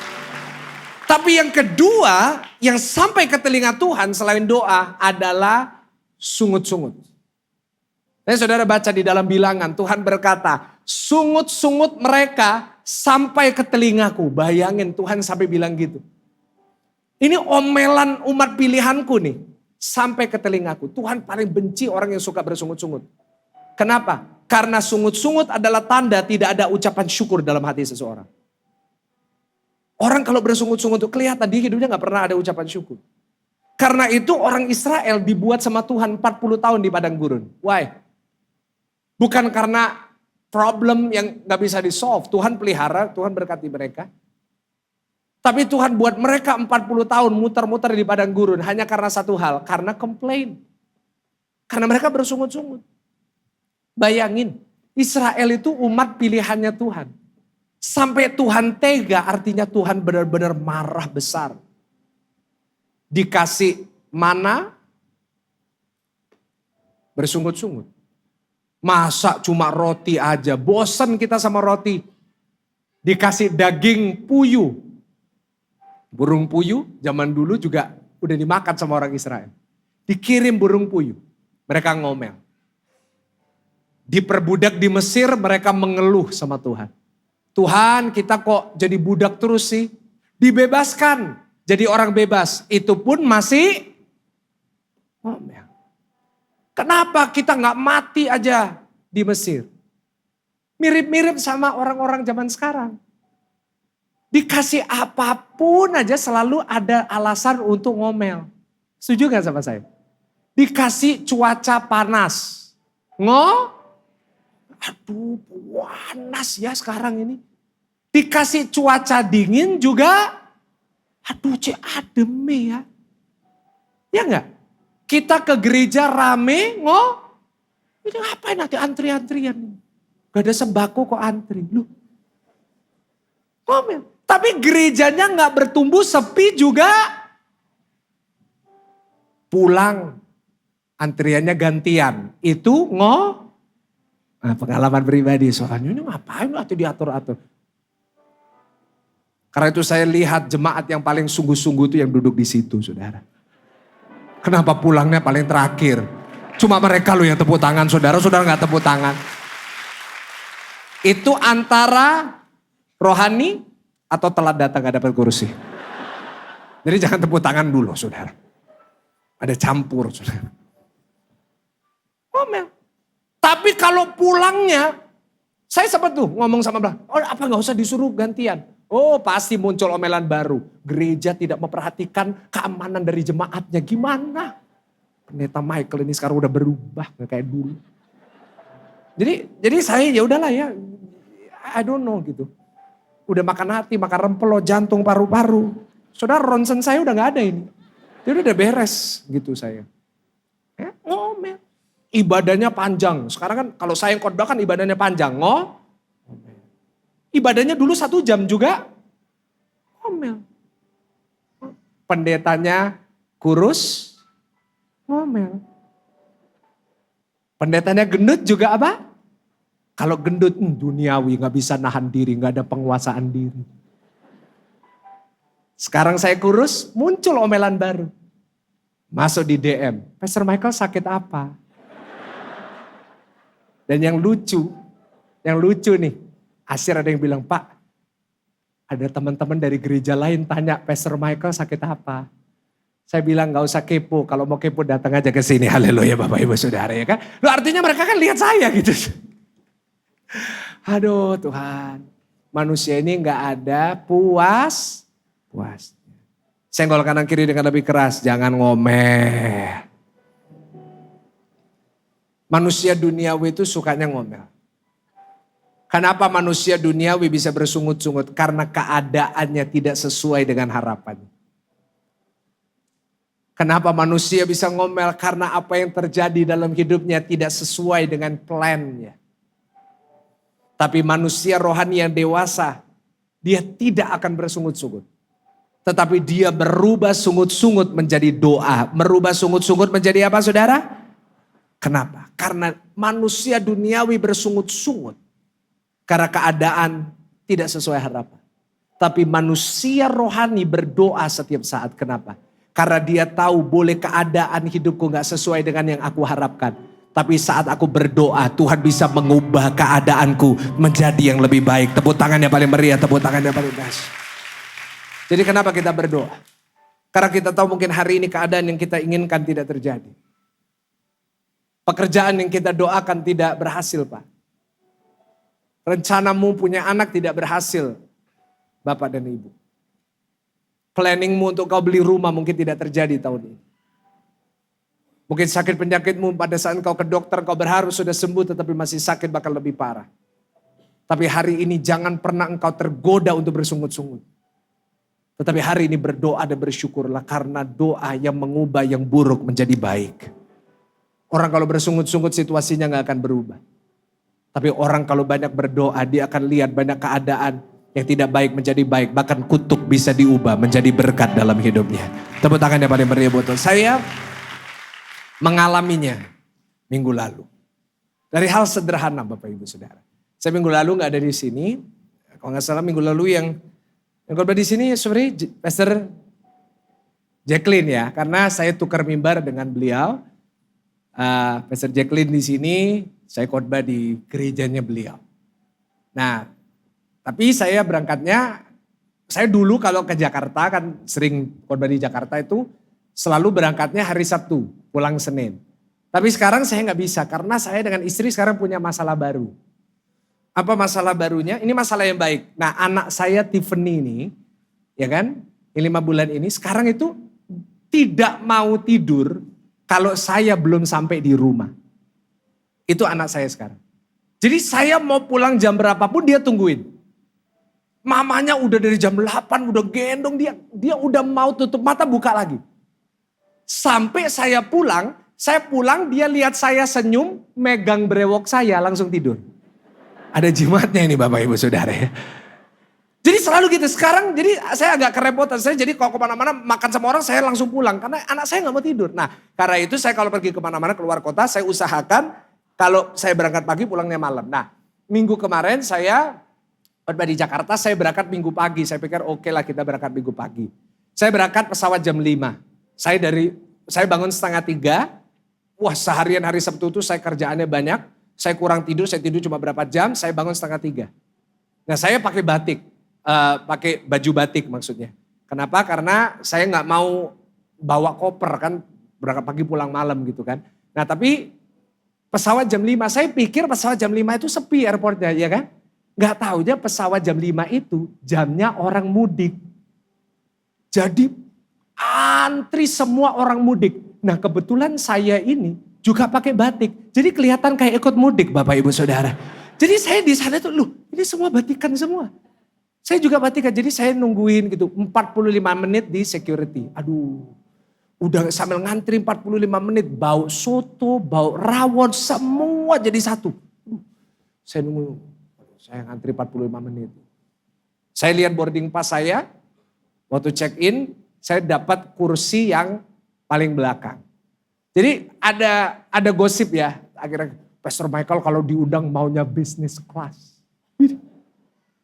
Tapi yang kedua yang sampai ke telinga Tuhan selain doa adalah sungut-sungut. Saudara baca di dalam Bilangan, Tuhan berkata, sungut-sungut mereka sampai ke telingaku. Bayangin Tuhan sampai bilang gitu. Ini omelan umat pilihanku nih. Sampai ke telingaku. Tuhan paling benci orang yang suka bersungut-sungut. Kenapa? Karena sungut-sungut adalah tanda tidak ada ucapan syukur dalam hati seseorang. Orang kalau bersungut-sungut itu kelihatan di hidupnya gak pernah ada ucapan syukur. Karena itu orang Israel dibuat sama Tuhan 40 tahun di padang gurun. Why? Bukan karena problem yang gak bisa di-solve. Tuhan pelihara, Tuhan berkati mereka. Tapi Tuhan buat mereka 40 tahun muter-muter di padang gurun hanya karena satu hal, karena komplain. Karena mereka bersungut-sungut. Bayangin, Israel itu umat pilihannya Tuhan. Sampai Tuhan tega, artinya Tuhan benar-benar marah besar. Dikasih mana, bersungut-sungut. Masa cuma roti aja, bosan kita sama roti. Dikasih daging puyuh. Burung puyuh zaman dulu juga udah dimakan sama orang Israel. Dikirim burung puyuh, mereka ngomel. Diperbudak di Mesir, mereka mengeluh sama Tuhan. Tuhan, kita kok jadi budak terus sih? Dibebaskan, jadi orang bebas. Itu pun masih ngomel. Kenapa kita nggak mati aja di Mesir? Mirip-mirip sama orang-orang zaman sekarang. Dikasih apapun aja selalu ada alasan untuk ngomel. Setuju gak sama saya? Dikasih cuaca panas. Aduh panas ya sekarang ini. Dikasih cuaca dingin juga. Aduh adem ya. Ya enggak? Kita ke gereja rame ini ngapain nanti antri-antrian. Gak ada sembako kok antri. Loh. Ngomel. Tapi gerejanya gak bertumbuh, sepi juga. Pulang, antriannya gantian. Itu pengalaman pribadi. Soalnya ini ngapain atau diatur-atur. Karena itu saya lihat jemaat yang paling sungguh-sungguh itu yang duduk di situ, saudara. Kenapa pulangnya paling terakhir? Cuma mereka loh yang tepuk tangan, saudara gak tepuk tangan. Itu antara rohani atau telat datang gak dapat kursi. Jadi jangan tepuk tangan dulu, saudara. Ada campur, saudara. Ngomel. Tapi kalau pulangnya, saya sempat tuh ngomong sama belah, apa gak usah disuruh gantian. Oh pasti muncul omelan baru. Gereja tidak memperhatikan keamanan dari jemaatnya. Gimana? Pendeta Michael ini sekarang udah berubah, gak kayak dulu. Jadi saya ya udahlah ya, I don't know gitu. Udah makan hati, makan rempelo, jantung, paru-paru. Saudara ronsen saya udah gak ada ini. Jadi udah beres gitu saya. Ngomel. Ibadahnya panjang. Sekarang kan kalau saya yang khotbah kan ibadahnya panjang. Ngomel. Ibadahnya dulu 1 jam juga. Ngomel. Pendetanya kurus. Ngomel. Pendetanya gendut juga apa? Kalau gendut duniawi, gak bisa nahan diri, gak ada penguasaan diri. Sekarang saya kurus, muncul omelan baru. Masuk di DM, Pastor Michael sakit apa? Dan yang lucu nih, asyik ada yang bilang, Pak, ada teman-teman dari gereja lain tanya, Pastor Michael sakit apa? Saya bilang gak usah kepo, kalau mau kepo datang aja ke sini. Haleluya Bapak Ibu Saudara ya kan. Loh artinya mereka kan lihat saya gitu. Aduh Tuhan, manusia ini gak ada puas. Senggol kanan kiri dengan lebih keras, jangan ngomel. Manusia duniawi itu sukanya ngomel. Kenapa manusia duniawi bisa bersungut-sungut? Karena keadaannya tidak sesuai dengan harapannya. Kenapa manusia bisa ngomel? Karena apa yang terjadi dalam hidupnya tidak sesuai dengan plannya. Tapi manusia rohani yang dewasa, dia tidak akan bersungut-sungut. Tetapi dia berubah sungut-sungut menjadi doa. Merubah sungut-sungut menjadi apa saudara? Kenapa? Karena manusia duniawi bersungut-sungut. Karena keadaan tidak sesuai harapan. Tapi manusia rohani berdoa setiap saat. Kenapa? Karena dia tahu boleh keadaan hidupku gak sesuai dengan yang aku harapkan. Tapi saat aku berdoa, Tuhan bisa mengubah keadaanku menjadi yang lebih baik. Tepuk tangan yang paling meriah, tepuk tangan yang paling dahsyat. Jadi kenapa kita berdoa? Karena kita tahu mungkin hari ini keadaan yang kita inginkan tidak terjadi. Pekerjaan yang kita doakan tidak berhasil, Pak. Rencanamu punya anak tidak berhasil, Bapak dan Ibu. Planningmu untuk kau beli rumah mungkin tidak terjadi tahun ini. Mungkin sakit penyakitmu pada saat kau ke dokter kau berharap sudah sembuh tetapi masih sakit bahkan lebih parah. Tapi hari ini jangan pernah engkau tergoda untuk bersungut-sungut. Tetapi hari ini berdoa dan bersyukurlah karena doa yang mengubah yang buruk menjadi baik. Orang kalau bersungut-sungut situasinya gak akan berubah. Tapi orang kalau banyak berdoa dia akan lihat banyak keadaan yang tidak baik menjadi baik. Bahkan kutuk bisa diubah menjadi berkat dalam hidupnya. Tepuk tangan yang paling meriah buat Tuhan. Saya mengalaminya minggu lalu. Dari hal sederhana Bapak Ibu Saudara. Saya minggu lalu gak ada di sini. Kalau gak salah minggu lalu yang khotbah di sini sebenarnya Pastor Jacqueline ya. Karena saya tukar mimbar dengan beliau. Pastor Jacqueline di sini, saya khotbah di gerejanya beliau. Nah, tapi saya berangkatnya, saya dulu kalau ke Jakarta kan sering khotbah di Jakarta itu selalu berangkatnya hari Sabtu, pulang Senin. Tapi sekarang saya nggak bisa karena saya dengan istri sekarang punya masalah baru. Apa masalah barunya? Ini masalah yang baik. Nah, anak saya Tiffany ini, ya kan, yang 5 bulan ini sekarang itu tidak mau tidur kalau saya belum sampai di rumah. Itu anak saya sekarang. Jadi saya mau pulang jam berapapun dia tungguin. Mamanya udah dari jam 8 udah gendong dia udah mau tutup mata buka lagi. Sampai saya pulang dia lihat saya senyum, megang brewok saya langsung tidur. Ada jimatnya ini Bapak Ibu Saudara ya. Jadi selalu gitu sekarang jadi saya agak kerepotan. Saya jadi kalau kemana-mana makan sama orang saya langsung pulang. Karena anak saya gak mau tidur. Nah karena itu saya kalau pergi kemana-mana keluar kota saya usahakan kalau saya berangkat pagi pulangnya malam. Nah minggu kemarin saya di Jakarta saya berangkat minggu pagi. Saya pikir oke lah kita berangkat minggu pagi. Saya berangkat pesawat jam 5. Saya bangun 2:30. Wah seharian hari Sabtu itu saya kerjaannya banyak. Saya kurang tidur, saya tidur cuma berapa jam. Saya bangun 2:30. Nah saya pakai batik. Pakai baju batik maksudnya. Kenapa? Karena saya nggak mau bawa koper kan berangkat pagi pulang malam gitu kan. Nah tapi pesawat jam 5, saya pikir pesawat jam 5 itu sepi airportnya ya kan. Nggak taunya pesawat jam 5 itu jamnya orang mudik. Jadi antri semua orang mudik. Nah kebetulan saya ini juga pakai batik. Jadi kelihatan kayak ikut mudik Bapak Ibu Saudara. Jadi saya di sana tuh loh ini semua batikan semua. Saya juga batikan, jadi saya nungguin gitu 45 menit di security. Aduh, udah sambil ngantri 45 menit, bau soto, bau rawon, semua jadi satu. Saya nunggu, saya ngantri 45 menit. Saya lihat boarding pass saya, waktu check in, saya dapat kursi yang paling belakang. Jadi ada gosip ya, akhirnya Pastor Michael kalau diundang maunya business class.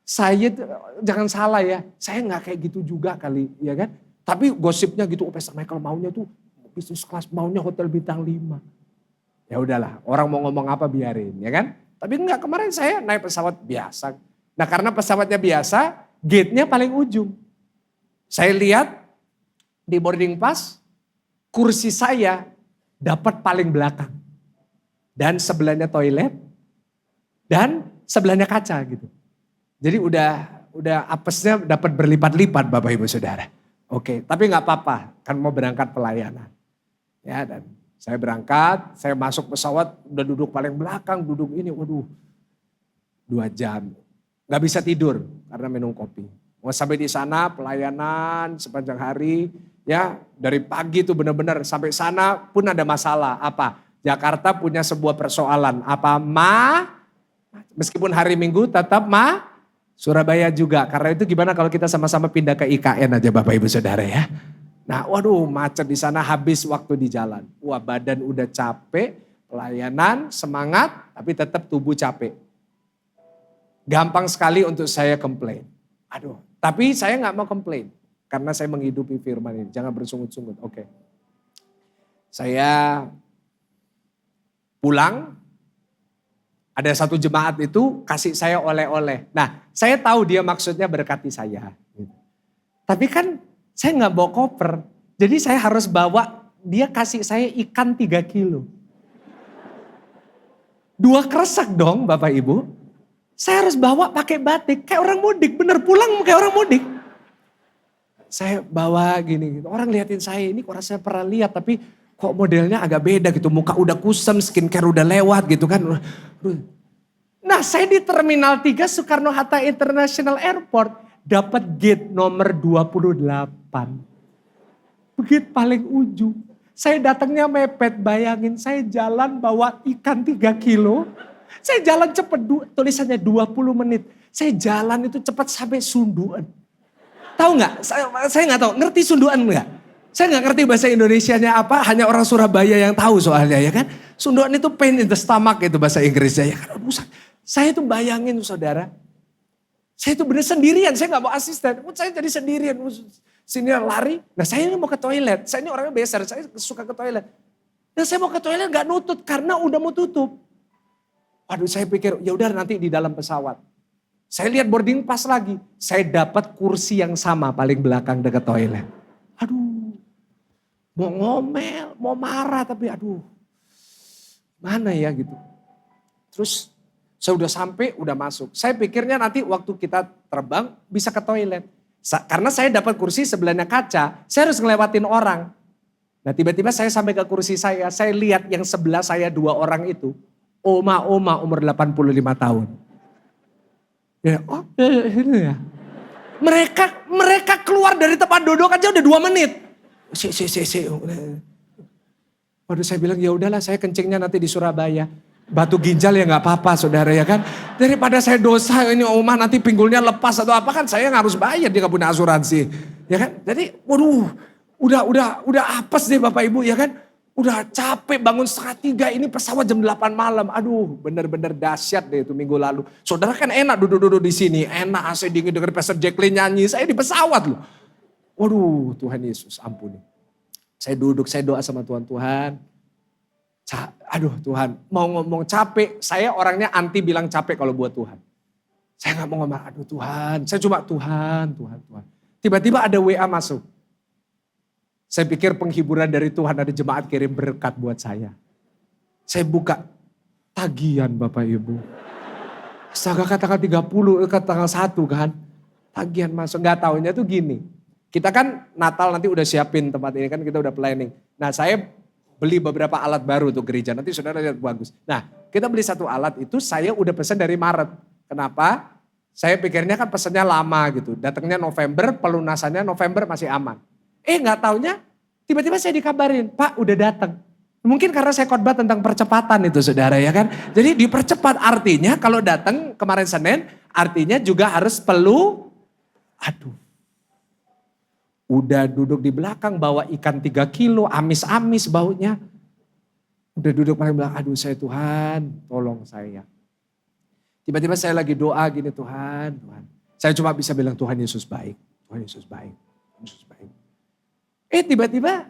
Saya jangan salah ya, saya nggak kayak gitu juga kali ya kan. Tapi gosipnya gitu, Pastor Michael maunya tuh bisnis kelas, maunya hotel bintang 5. Ya udahlah, orang mau ngomong apa biarin ya kan. Tapi enggak, kemarin saya naik pesawat biasa. Nah karena pesawatnya biasa, gate-nya paling ujung. Saya lihat di boarding pass, kursi saya dapat paling belakang. Dan sebelahnya toilet, dan sebelahnya kaca gitu. Jadi udah apesnya dapat berlipat-lipat Bapak Ibu Saudara. Oke, tapi nggak apa-apa, kan mau berangkat pelayanan. Ya, dan saya berangkat, saya masuk pesawat, udah duduk paling belakang, duduk ini, waduh, 2 jam. Nggak bisa tidur karena minum kopi. Mau sampai di sana pelayanan sepanjang hari, ya dari pagi tuh benar-benar sampai sana pun ada masalah. Apa? Jakarta punya sebuah persoalan. Apa? Meskipun hari Minggu tetap Surabaya juga. Karena itu gimana kalau kita sama-sama pindah ke IKN aja Bapak Ibu Saudara ya. Nah waduh macet di sana, habis waktu di jalan. Wah badan udah capek, pelayanan, semangat, tapi tetap tubuh capek. Gampang sekali untuk saya komplain. Aduh, tapi saya gak mau komplain. Karena saya menghidupi firman ini, jangan bersungut-sungut. Oke. Saya pulang. Ada satu jemaat itu kasih saya oleh-oleh. Nah saya tahu dia maksudnya berkati saya. Tapi kan saya nggak bawa koper. Jadi saya harus bawa, dia kasih saya ikan 3 kilo. 2 kresek dong Bapak Ibu. Saya harus bawa pakai batik, kayak orang mudik, bener pulang kayak orang mudik. Saya bawa gini, gitu. Orang liatin saya, ini kok rasanya pernah lihat tapi kok modelnya agak beda gitu. Muka udah kusam, skincare udah lewat gitu kan. Nah saya di Terminal 3 Soekarno-Hatta International Airport dapat gate nomor 28. Gate paling ujung. Saya datangnya mepet, bayangin saya jalan bawa ikan 3 kilo. Saya jalan cepet, tulisannya 20 menit. Saya jalan itu cepat sampai Sunduan. Tahu nggak? Saya nggak tahu. Ngerti Sunduan nggak? Saya nggak ngerti bahasa Indonesianya apa. Hanya orang Surabaya yang tahu soalnya ya kan. Sunduan itu pain in the stomach itu bahasa Inggrisnya ya kan. Saya tuh bayangin saudara. Saya tuh bener sendirian. Saya nggak mau asisten. Saya jadi sendirian. Sini lari. Nah saya ini mau ke toilet. Saya ini orangnya besar. Saya suka ke toilet. Dan saya mau ke toilet nggak nutut karena udah mau tutup. Waduh saya pikir ya udah nanti di dalam pesawat. Saya lihat boarding pass lagi. Saya dapat kursi yang sama paling belakang dekat toilet. Aduh. Mau ngomel, mau marah tapi aduh. Mana ya gitu. Terus saya udah sampai, udah masuk. Saya pikirnya nanti waktu kita terbang bisa ke toilet. Karena saya dapat kursi sebelahnya kaca, saya harus ngelewatin orang. Nah tiba-tiba saya sampai ke kursi saya lihat yang sebelah saya 2 orang itu. Oma-oma umur 85 tahun. Ya, oh ini ya. Mereka keluar dari tempat duduk aja udah 2 menit. Waduh saya bilang ya udahlah saya kencingnya nanti di Surabaya. Batu ginjal ya nggak apa-apa saudara ya kan. Daripada saya dosa ini oma nanti pinggulnya lepas atau apa kan saya harus bayar dia nggak punya asuransi. Ya kan. Jadi waduh udah apes deh Bapak Ibu ya kan. Udah capek bangun 2:30 ini pesawat jam 8 malam. Aduh bener-bener dahsyat deh itu minggu lalu. Saudara kan enak duduk-duduk di sini. Enak AC dingin denger Pastor Jacqueline nyanyi. Saya di pesawat loh. Waduh Tuhan Yesus ampuni. Saya duduk saya doa sama Tuhan. Aduh Tuhan mau ngomong capek. Saya orangnya anti bilang capek kalau buat Tuhan. Saya gak mau ngomong aduh Tuhan. Saya cuma Tuhan. Tiba-tiba ada WA masuk. Saya pikir penghiburan dari Tuhan ada jemaat kirim berkat buat saya. Saya buka tagihan Bapak Ibu. Astaga tanggal 30 ke tanggal 1 kan. Tagihan masuk. Gak taunya tuh gini. Kita kan Natal nanti udah siapin tempat ini kan kita udah planning. Nah saya beli beberapa alat baru untuk gereja. Nanti saudara lihat bagus. Nah kita beli 1 alat itu saya udah pesan dari Maret. Kenapa? Saya pikirnya kan pesannya lama gitu. Datangnya November, pelunasannya November masih aman. Gak taunya tiba-tiba saya dikabarin, Pak udah datang. Mungkin karena saya khotbah tentang percepatan itu saudara ya kan. Jadi dipercepat artinya kalau datang kemarin Senin artinya juga harus aduh. Udah duduk di belakang bawa ikan 3 kilo amis-amis baunya. Udah duduk paling belakang, aduh saya Tuhan tolong saya. Tiba-tiba saya lagi doa gini Tuhan. Saya cuma bisa bilang Tuhan Yesus baik. Tuhan Yesus baik. Tuhan Yesus baik. Tiba-tiba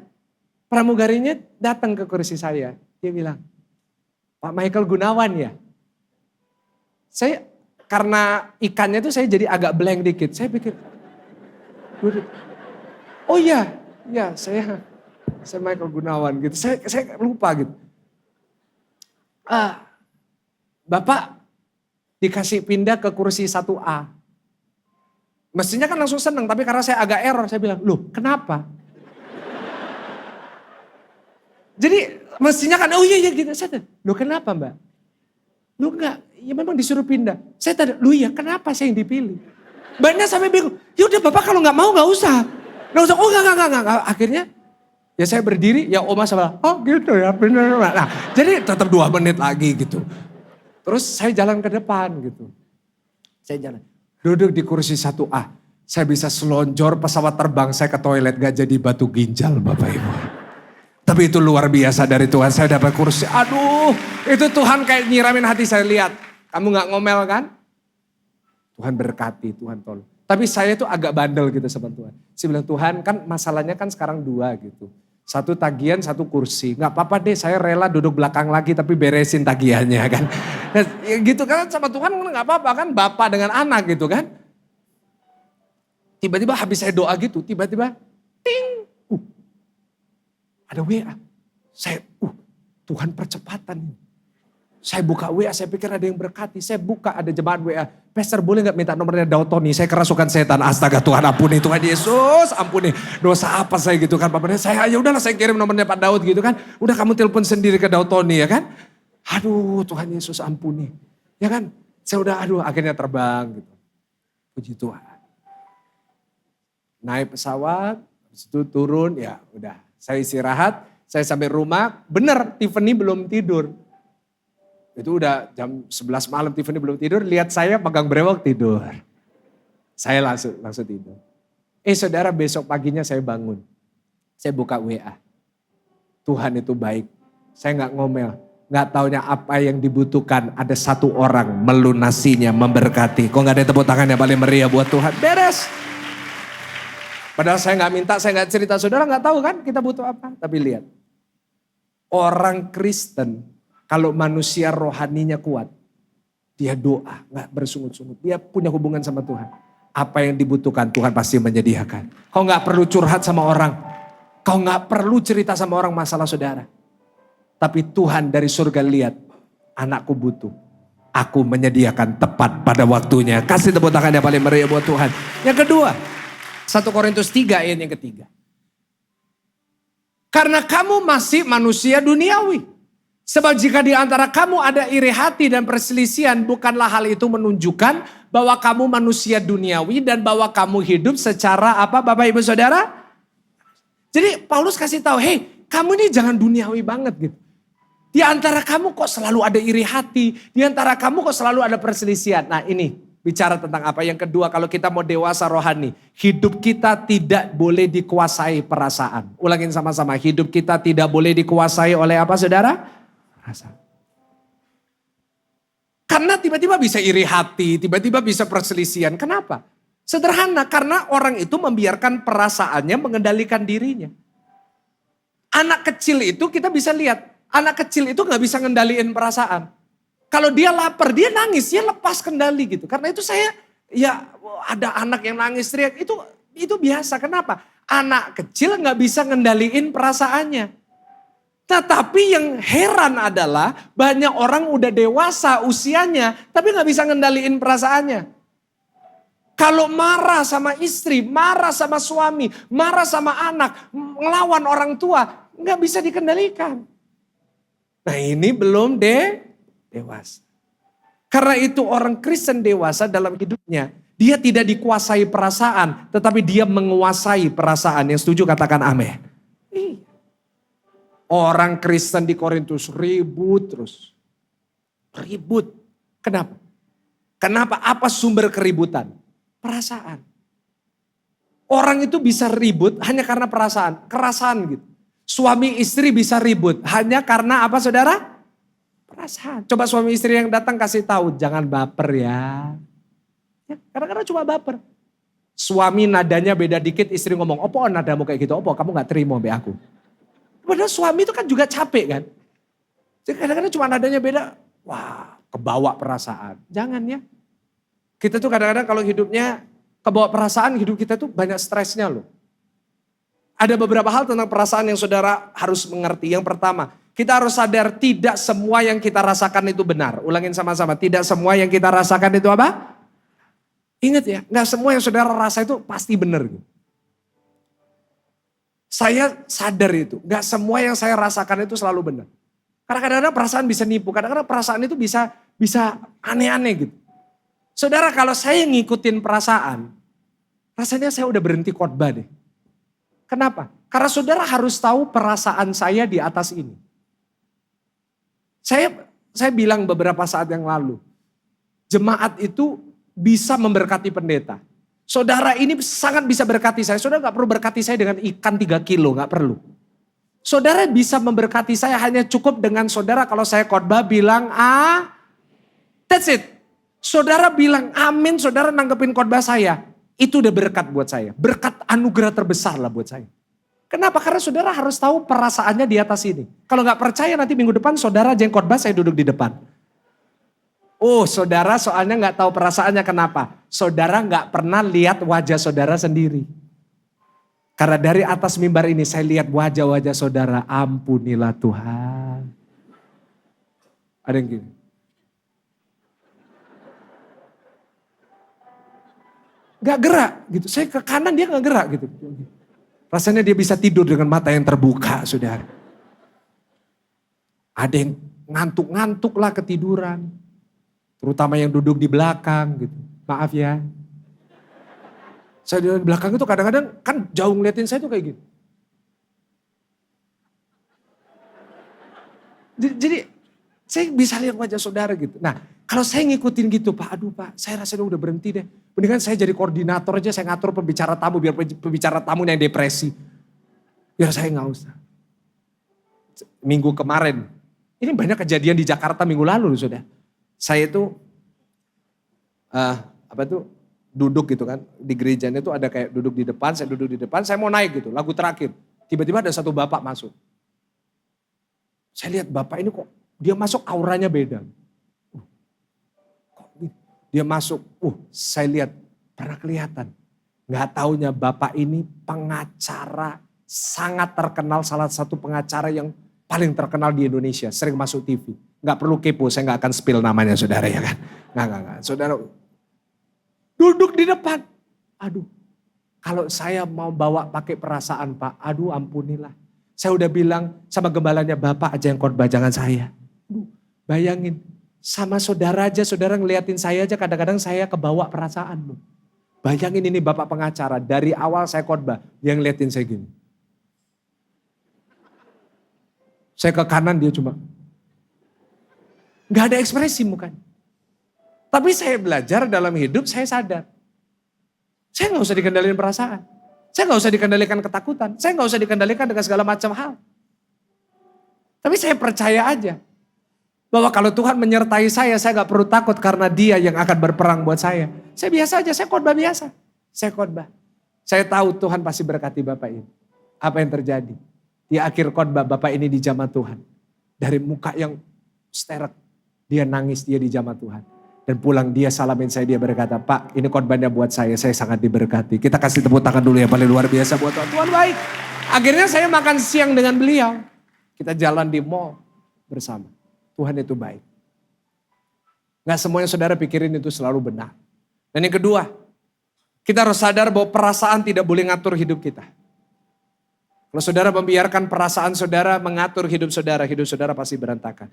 pramugarinya datang ke kursi saya. Dia bilang, Pak Michael Gunawan ya? Saya karena ikannya itu saya jadi agak blank dikit. Saya pikir, oh iya, saya Michael Gunawan gitu. Saya lupa gitu. Bapak dikasih pindah ke kursi 1A. Mestinya kan langsung senang, tapi karena saya agak error, saya bilang, loh kenapa? Jadi mestinya kan, oh iya gitu. Saya tanya, loh kenapa mbak? Loh enggak, ya memang disuruh pindah. Saya tanya, loh iya kenapa saya yang dipilih? Mbaknya sampai bingung, ya udah bapak kalau nggak mau nggak usah. Nggak usah, oh enggak. Akhirnya ya saya berdiri, ya oma sama, oh gitu ya bener. Nah jadi tetap 2 menit lagi gitu. Terus saya jalan ke depan gitu. Saya jalan, duduk di kursi 1A. Saya bisa selonjor pesawat terbang, saya ke toilet gak jadi batu ginjal Bapak Ibu. Tapi itu luar biasa dari Tuhan, saya dapat kursi. Aduh, itu Tuhan kayak nyiramin hati saya lihat. Kamu gak ngomel kan? Tuhan berkati, Tuhan tolong. Tapi saya itu agak bandel gitu sama Tuhan. Saya bilang Tuhan kan masalahnya kan sekarang 2 gitu. 1 tagihan, 1 kursi. Gak apa-apa deh saya rela duduk belakang lagi tapi beresin tagihannya kan. Nah, gitu kan sama Tuhan gak apa-apa kan bapak dengan anak gitu kan. Tiba-tiba habis saya doa gitu, tiba-tiba ting. ada WA. Tuhan percepatan. Saya buka WA, saya pikir ada yang berkati. Saya buka, ada jemaat WA. Pastor boleh gak minta nomornya Daud Tony? Saya kerasukan setan. Astaga, Tuhan ampuni, Tuhan Yesus ampuni. Dosa apa saya gitu kan. Saya ya udahlah, saya kirim nomornya Pak Daud gitu kan. Udah kamu telepon sendiri ke Daud Tony ya kan. Aduh, Tuhan Yesus ampuni. Ya kan, saya udah akhirnya terbang gitu. Puji Tuhan. Naik pesawat, habis itu turun, ya udah. Saya istirahat, saya sampai rumah, bener Tiffany belum tidur. Itu udah jam 11 malam, Tiffany belum tidur, lihat saya pegang brewok tidur. Saya langsung tidur. Saudara, besok paginya saya bangun. Saya buka WA. Tuhan itu baik. Saya gak ngomel. Gak taunya apa yang dibutuhkan, ada satu orang melunasinya, memberkati. Kok gak ada tepuk tangan yang paling meriah buat Tuhan? Beres. Padahal saya gak minta, saya gak cerita. Saudara gak tahu kan kita butuh apa. Tapi lihat. Orang Kristen, kalau manusia rohaninya kuat, dia doa, gak bersungut-sungut. Dia punya hubungan sama Tuhan. Apa yang dibutuhkan Tuhan pasti menyediakan. Kau gak perlu curhat sama orang. Kau gak perlu cerita sama orang masalah saudara. Tapi Tuhan dari surga lihat, anakku butuh. Aku menyediakan tepat pada waktunya. Kasih tepuk tangan yang paling meriah buat Tuhan. Yang kedua, 1 Korintus 3 ayat yang ketiga. Karena kamu masih manusia duniawi. Sebab jika di antara kamu ada iri hati dan perselisihan, bukanlah hal itu menunjukkan bahwa kamu manusia duniawi dan bahwa kamu hidup secara apa Bapak Ibu Saudara? Jadi Paulus kasih tahu, hey kamu ini jangan duniawi banget gitu. Di antara kamu kok selalu ada iri hati, di antara kamu kok selalu ada perselisihan. Nah ini bicara tentang apa? Yang kedua, kalau kita mau dewasa rohani, hidup kita tidak boleh dikuasai perasaan. Ulangin sama-sama, hidup kita tidak boleh dikuasai oleh apa saudara? Perasaan. Karena tiba-tiba bisa iri hati, tiba-tiba bisa perselisihan. Kenapa? Sederhana, karena orang itu membiarkan perasaannya mengendalikan dirinya. Anak kecil itu kita bisa lihat, anak kecil itu gak bisa ngendaliin perasaan. Kalau dia lapar, dia nangis, dia lepas kendali gitu. Karena itu ya ada anak yang nangis teriak, itu biasa. Kenapa? Anak kecil gak bisa ngendaliin perasaannya. Tetapi yang heran adalah banyak orang udah dewasa usianya, tapi gak bisa ngendaliin perasaannya. Kalau marah sama istri, marah sama suami, marah sama anak, ngelawan orang tua, gak bisa dikendalikan. Nah ini belum dewasa. Karena itu orang Kristen dewasa dalam hidupnya, dia tidak dikuasai perasaan, tetapi dia menguasai perasaan. Yang setuju katakan amin. Orang Kristen di Korintus ribut terus. Ribut. Kenapa? Kenapa? Apa sumber keributan? Perasaan. Orang itu bisa ribut hanya karena perasaan. Kerasaan gitu. Suami istri bisa ribut hanya karena apa saudara? Perasaan. Coba suami istri yang datang kasih tahu, jangan baper ya. Kadang-kadang cuma baper. Suami nadanya beda dikit, istri ngomong, opo nadamu kayak gitu, opo kamu gak terima be aku. Padahal suami itu kan juga capek kan. Jadi kadang-kadang cuma nadanya beda, wah kebawa perasaan. Jangan ya. Kita tuh kadang-kadang kalau hidupnya kebawa perasaan, hidup kita tuh banyak stresnya loh. Ada beberapa hal tentang perasaan yang saudara harus mengerti. Yang pertama, kita harus sadar tidak semua yang kita rasakan itu benar. Ulangin sama-sama, tidak semua yang kita rasakan itu apa? Ingat ya, gak semua yang saudara rasa itu pasti benar. Saya sadar itu, gak semua yang saya rasakan itu selalu benar. Karena kadang-kadang perasaan bisa nipu, kadang-kadang perasaan itu bisa aneh-aneh gitu. Saudara kalau saya ngikutin perasaan, rasanya saya udah berhenti khotbah deh. Kenapa? Karena saudara harus tahu perasaan saya di atas ini. Saya bilang beberapa saat yang lalu, jemaat itu bisa memberkati pendeta. Saudara ini sangat bisa berkati saya. Saudara gak perlu berkati saya dengan ikan 3 kilo, gak perlu. Saudara bisa memberkati saya hanya cukup dengan saudara kalau saya khotbah bilang that's it. Saudara bilang amin, saudara nanggepin khotbah saya. Itu udah berkat buat saya. Berkat anugerah terbesar lah buat saya. Kenapa? Karena saudara harus tahu perasaannya di atas ini. Kalau gak percaya nanti minggu depan saudara aja yang khotbah, saya duduk di depan. Oh saudara soalnya gak tahu perasaannya kenapa? Saudara gak pernah lihat wajah saudara sendiri. Karena dari atas mimbar ini saya lihat wajah-wajah saudara, ampunilah Tuhan. Ada yang gini. Gak gerak gitu, saya ke kanan dia gak gerak gitu. Rasanya dia bisa tidur dengan mata yang terbuka, saudara. Ada yang ngantuk-ngantuk lah ketiduran. Terutama yang duduk di belakang gitu. Maaf ya. Saya di belakang itu kadang-kadang kan jauh ngeliatin saya tuh kayak gitu. Jadi saya bisa lihat wajah saudara gitu. Nah kalau saya ngikutin gitu Pak, aduh Pak saya rasanya udah berhenti deh. Mendingan saya jadi koordinator aja, saya ngatur pembicara tamu biar pembicara tamu yang depresi. Biar saya gak usah. Minggu kemarin, ini banyak kejadian di Jakarta minggu lalu sudah. Saya itu duduk gitu kan, di gerejanya itu ada kayak duduk di depan, saya duduk di depan, saya mau naik gitu, lagu terakhir. Tiba-tiba ada satu bapak masuk. Saya lihat bapak ini kok, dia masuk auranya beda. Kok dia masuk, saya lihat, pernah kelihatan. Gak taunya bapak ini pengacara, sangat terkenal, salah satu pengacara yang paling terkenal di Indonesia, sering masuk TV. Gak perlu kepo, saya gak akan spill namanya saudara ya kan. Nggak. Saudara, duduk di depan. Aduh, kalau saya mau bawa pakai perasaan Pak, aduh ampunilah. Saya udah bilang sama gembalanya, Bapak aja yang khotbah jangan saya. Aduh, bayangin, sama saudara aja, saudara ngeliatin saya aja kadang-kadang saya kebawa perasaan loh. Bayangin ini Bapak pengacara, dari awal saya khotbah, dia ngeliatin saya gini. Saya ke kanan dia cuma, gak ada ekspresi mukanya. Tapi saya belajar dalam hidup, saya sadar. Saya gak usah dikendalikan perasaan. Saya gak usah dikendalikan ketakutan. Saya gak usah dikendalikan dengan segala macam hal. Tapi saya percaya aja. Bahwa kalau Tuhan menyertai saya gak perlu takut karena dia yang akan berperang buat saya. Saya biasa aja, saya khotbah biasa. Saya khotbah. Saya tahu Tuhan pasti berkati Bapak ini. Apa yang terjadi? Di akhir khotbah Bapak ini dijamah Tuhan. Dari muka yang sterek. Dia nangis, dia dijamah Tuhan. Dan pulang dia salamin saya, dia berkata, Pak ini khotbahnya buat saya sangat diberkati. Kita kasih tepuk tangan dulu ya, paling luar biasa buat Tuhan. Tuhan baik. Akhirnya saya makan siang dengan beliau. Kita jalan di mall bersama. Tuhan itu baik. Gak semuanya saudara pikirin itu selalu benar. Dan yang kedua, kita harus sadar bahwa perasaan tidak boleh ngatur hidup kita. Kalau saudara membiarkan perasaan saudara mengatur hidup saudara pasti berantakan.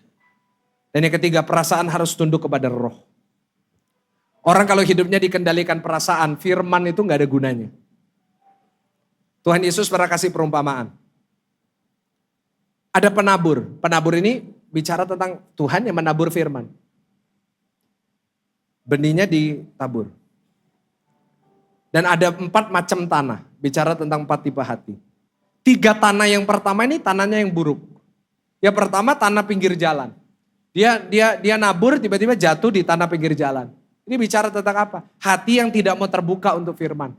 Dan yang ketiga, perasaan harus tunduk kepada roh. Orang kalau hidupnya dikendalikan perasaan, firman itu gak ada gunanya. Tuhan Yesus pernah kasih perumpamaan. Ada penabur. Penabur ini bicara tentang Tuhan yang menabur firman. Benihnya ditabur. Dan ada 4 macam tanah. Bicara tentang 4 tipe hati. 3 tanah yang pertama ini tanahnya yang buruk. Yang pertama tanah pinggir jalan. Dia nabur tiba-tiba jatuh di tanah pinggir jalan. Ini bicara tentang apa? Hati yang tidak mau terbuka untuk firman.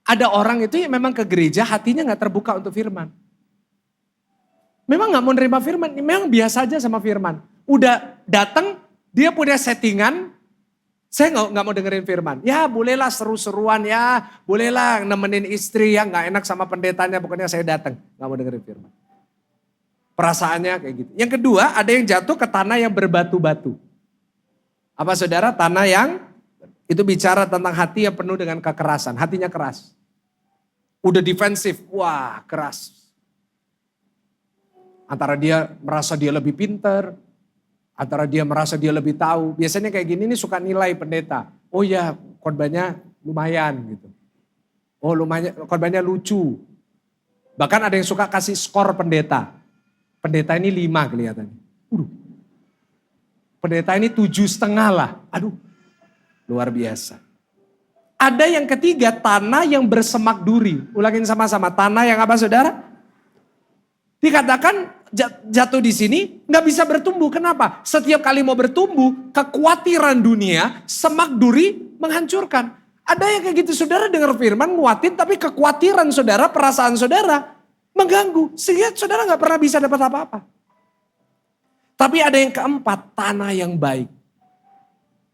Ada orang itu yang memang ke gereja hatinya gak terbuka untuk firman. Memang gak mau nerima firman, memang biasa aja sama firman. Udah datang, dia punya settingan, saya gak mau dengerin firman. Ya bolehlah seru-seruan ya, bolehlah nemenin istri yang gak enak sama pendetanya, pokoknya saya datang. Gak mau dengerin firman. Perasaannya kayak gitu. Yang kedua ada yang jatuh ke tanah yang berbatu-batu. Apa saudara? Tanah yang itu bicara tentang hati yang penuh dengan kekerasan. Hatinya keras. Udah defensif, wah keras. Antara dia merasa dia lebih pinter, antara dia merasa dia lebih tahu. Biasanya kayak gini nih suka nilai pendeta. Oh ya khotbahnya lumayan gitu. Oh lumayan, khotbahnya lucu. Bahkan ada yang suka kasih skor pendeta. Pendeta ini 5 kelihatannya. Pendeta ini 7,5 lah. Aduh, luar biasa. Ada yang ketiga, tanah yang bersemak duri. Ulangin sama-sama, tanah yang apa saudara? Dikatakan jatuh di sini nggak bisa bertumbuh. Kenapa? Setiap kali mau bertumbuh, kekhawatiran dunia, semak duri menghancurkan. Ada yang kayak gitu saudara dengar firman nguatin, tapi kekhawatiran saudara, perasaan saudara mengganggu. Sehingga saudara nggak pernah bisa dapat apa-apa. Tapi ada yang keempat, tanah yang baik.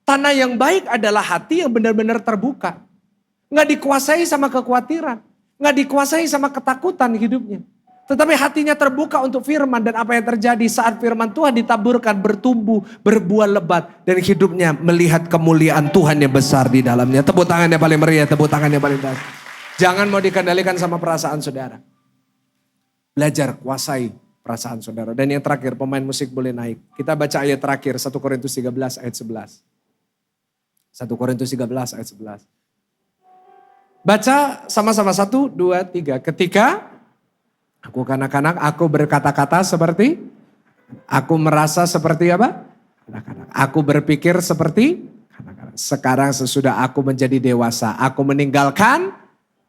Tanah yang baik adalah hati yang benar-benar terbuka. Nggak dikuasai sama kekhawatiran. Nggak dikuasai sama ketakutan hidupnya. Tetapi hatinya terbuka untuk firman, dan apa yang terjadi saat firman Tuhan ditaburkan, bertumbuh, berbuah lebat, dan hidupnya melihat kemuliaan Tuhan yang besar di dalamnya. Tepuk tangan yang paling meriah, tepuk tangan yang paling besar. Jangan mau dikendalikan sama perasaan saudara. Belajar kuasai perasaan saudara. Dan yang terakhir, pemain musik boleh naik. Kita baca ayat terakhir, 1 Korintus 13 ayat 11. 1 Korintus 13 ayat 11. Baca sama-sama, 1, 2, 3. Ketika aku kanak-kanak, aku berkata-kata seperti, aku merasa seperti apa? Kanak-kanak. Aku berpikir seperti kanak-kanak. Sekarang sesudah aku menjadi dewasa, aku meninggalkan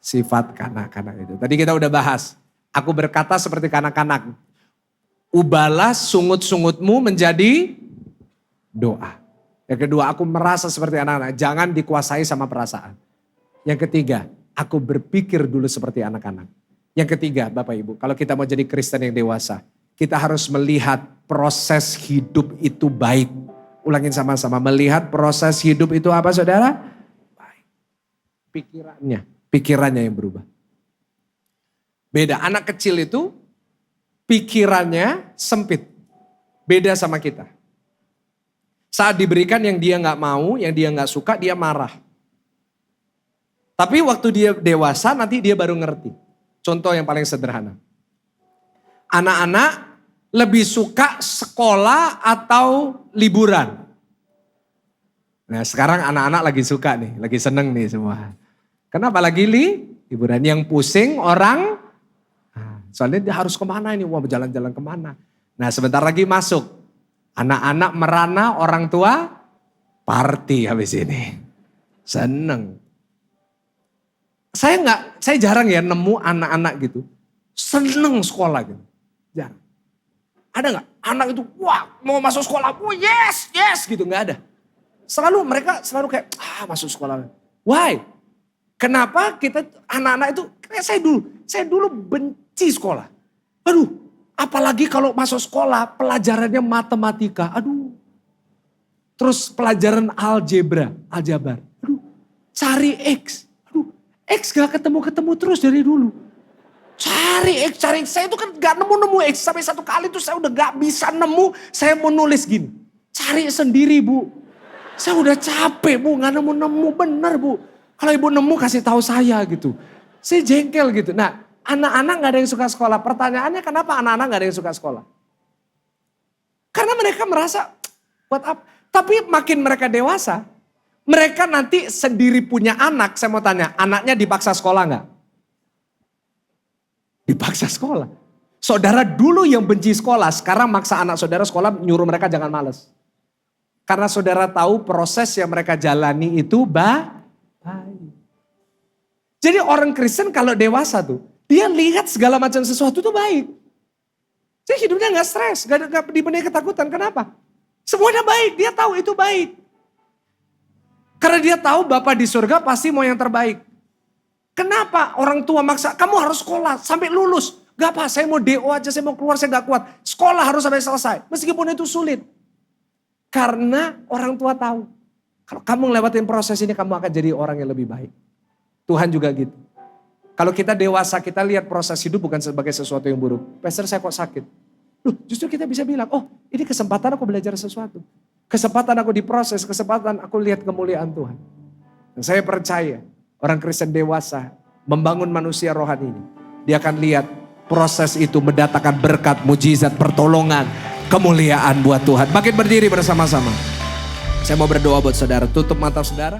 sifat kanak-kanak itu. Tadi kita udah bahas, aku berkata seperti kanak-kanak. Ubahlah sungut-sungutmu menjadi doa. Yang kedua, aku merasa seperti anak-anak. Jangan dikuasai sama perasaan. Yang ketiga, aku berpikir dulu seperti anak-anak. Yang ketiga, Bapak Ibu, kalau kita mau jadi Kristen yang dewasa, kita harus melihat proses hidup itu baik. Ulangin sama-sama, melihat proses hidup itu apa saudara? Baik. Pikirannya yang berubah. Beda, anak kecil itu pikirannya sempit. Beda sama kita. Saat diberikan yang dia gak mau, yang dia gak suka, dia marah. Tapi waktu dia dewasa nanti dia baru ngerti. Contoh yang paling sederhana. Anak-anak lebih suka sekolah atau liburan? Nah sekarang anak-anak lagi suka nih, lagi seneng nih semua. Kenapa lagi liburan? Yang pusing orang, soalnya dia harus kemana ini, wah jalan-jalan kemana. Nah sebentar lagi masuk. Anak-anak merana, orang tua party habis ini. Seneng. Saya jarang ya nemu anak-anak gitu seneng sekolah gitu. Jarang. Ada gak anak itu wah mau masuk sekolah, wah yes gitu, gak ada. Mereka selalu kayak masuk sekolah. Why? Kenapa kita anak-anak itu, kayak saya dulu benci sekolah. Aduh, apalagi kalau masuk sekolah pelajarannya matematika, aduh. Terus pelajaran aljabar, aduh, cari X. X gak ketemu terus dari dulu. Cari X. Saya itu kan gak nemu X. Sampai satu kali tuh saya udah gak bisa nemu. Saya mau nulis gini. Cari sendiri Bu. Saya udah capek Bu. Gak nemu bener Bu. Kalau ibu nemu kasih tahu saya gitu. Saya jengkel gitu. Nah anak-anak gak ada yang suka sekolah. Pertanyaannya kenapa anak-anak gak ada yang suka sekolah? Karena mereka merasa buat apa. Tapi makin mereka dewasa. Mereka nanti sendiri punya anak, saya mau tanya, anaknya dipaksa sekolah enggak? Dipaksa sekolah. Saudara dulu yang benci sekolah, sekarang maksa anak saudara sekolah, nyuruh mereka jangan malas. Karena saudara tahu proses yang mereka jalani itu baik. Jadi orang Kristen kalau dewasa tuh, dia lihat segala macam sesuatu tuh baik. Jadi hidupnya gak stres, gak dipenuhi ketakutan. Kenapa? Semuanya baik, dia tahu itu baik. Karena dia tahu Bapa di surga pasti mau yang terbaik. Kenapa orang tua maksa, kamu harus sekolah sampai lulus. Gak apa, saya mau DO aja, saya mau keluar, saya gak kuat. Sekolah harus sampai selesai, meskipun itu sulit. Karena orang tua tahu, kalau kamu ngelewatin proses ini kamu akan jadi orang yang lebih baik. Tuhan juga gitu. Kalau kita dewasa, kita lihat proses hidup bukan sebagai sesuatu yang buruk. Pastor saya kok sakit. Loh, justru kita bisa bilang, oh ini kesempatan aku belajar sesuatu. Kesempatan aku diproses, kesempatan aku lihat kemuliaan Tuhan. Dan saya percaya orang Kristen dewasa membangun manusia rohani ini. Dia akan lihat proses itu mendatangkan berkat, mujizat, pertolongan, kemuliaan buat Tuhan. Makin berdiri bersama-sama. Saya mau berdoa buat saudara, tutup mata saudara.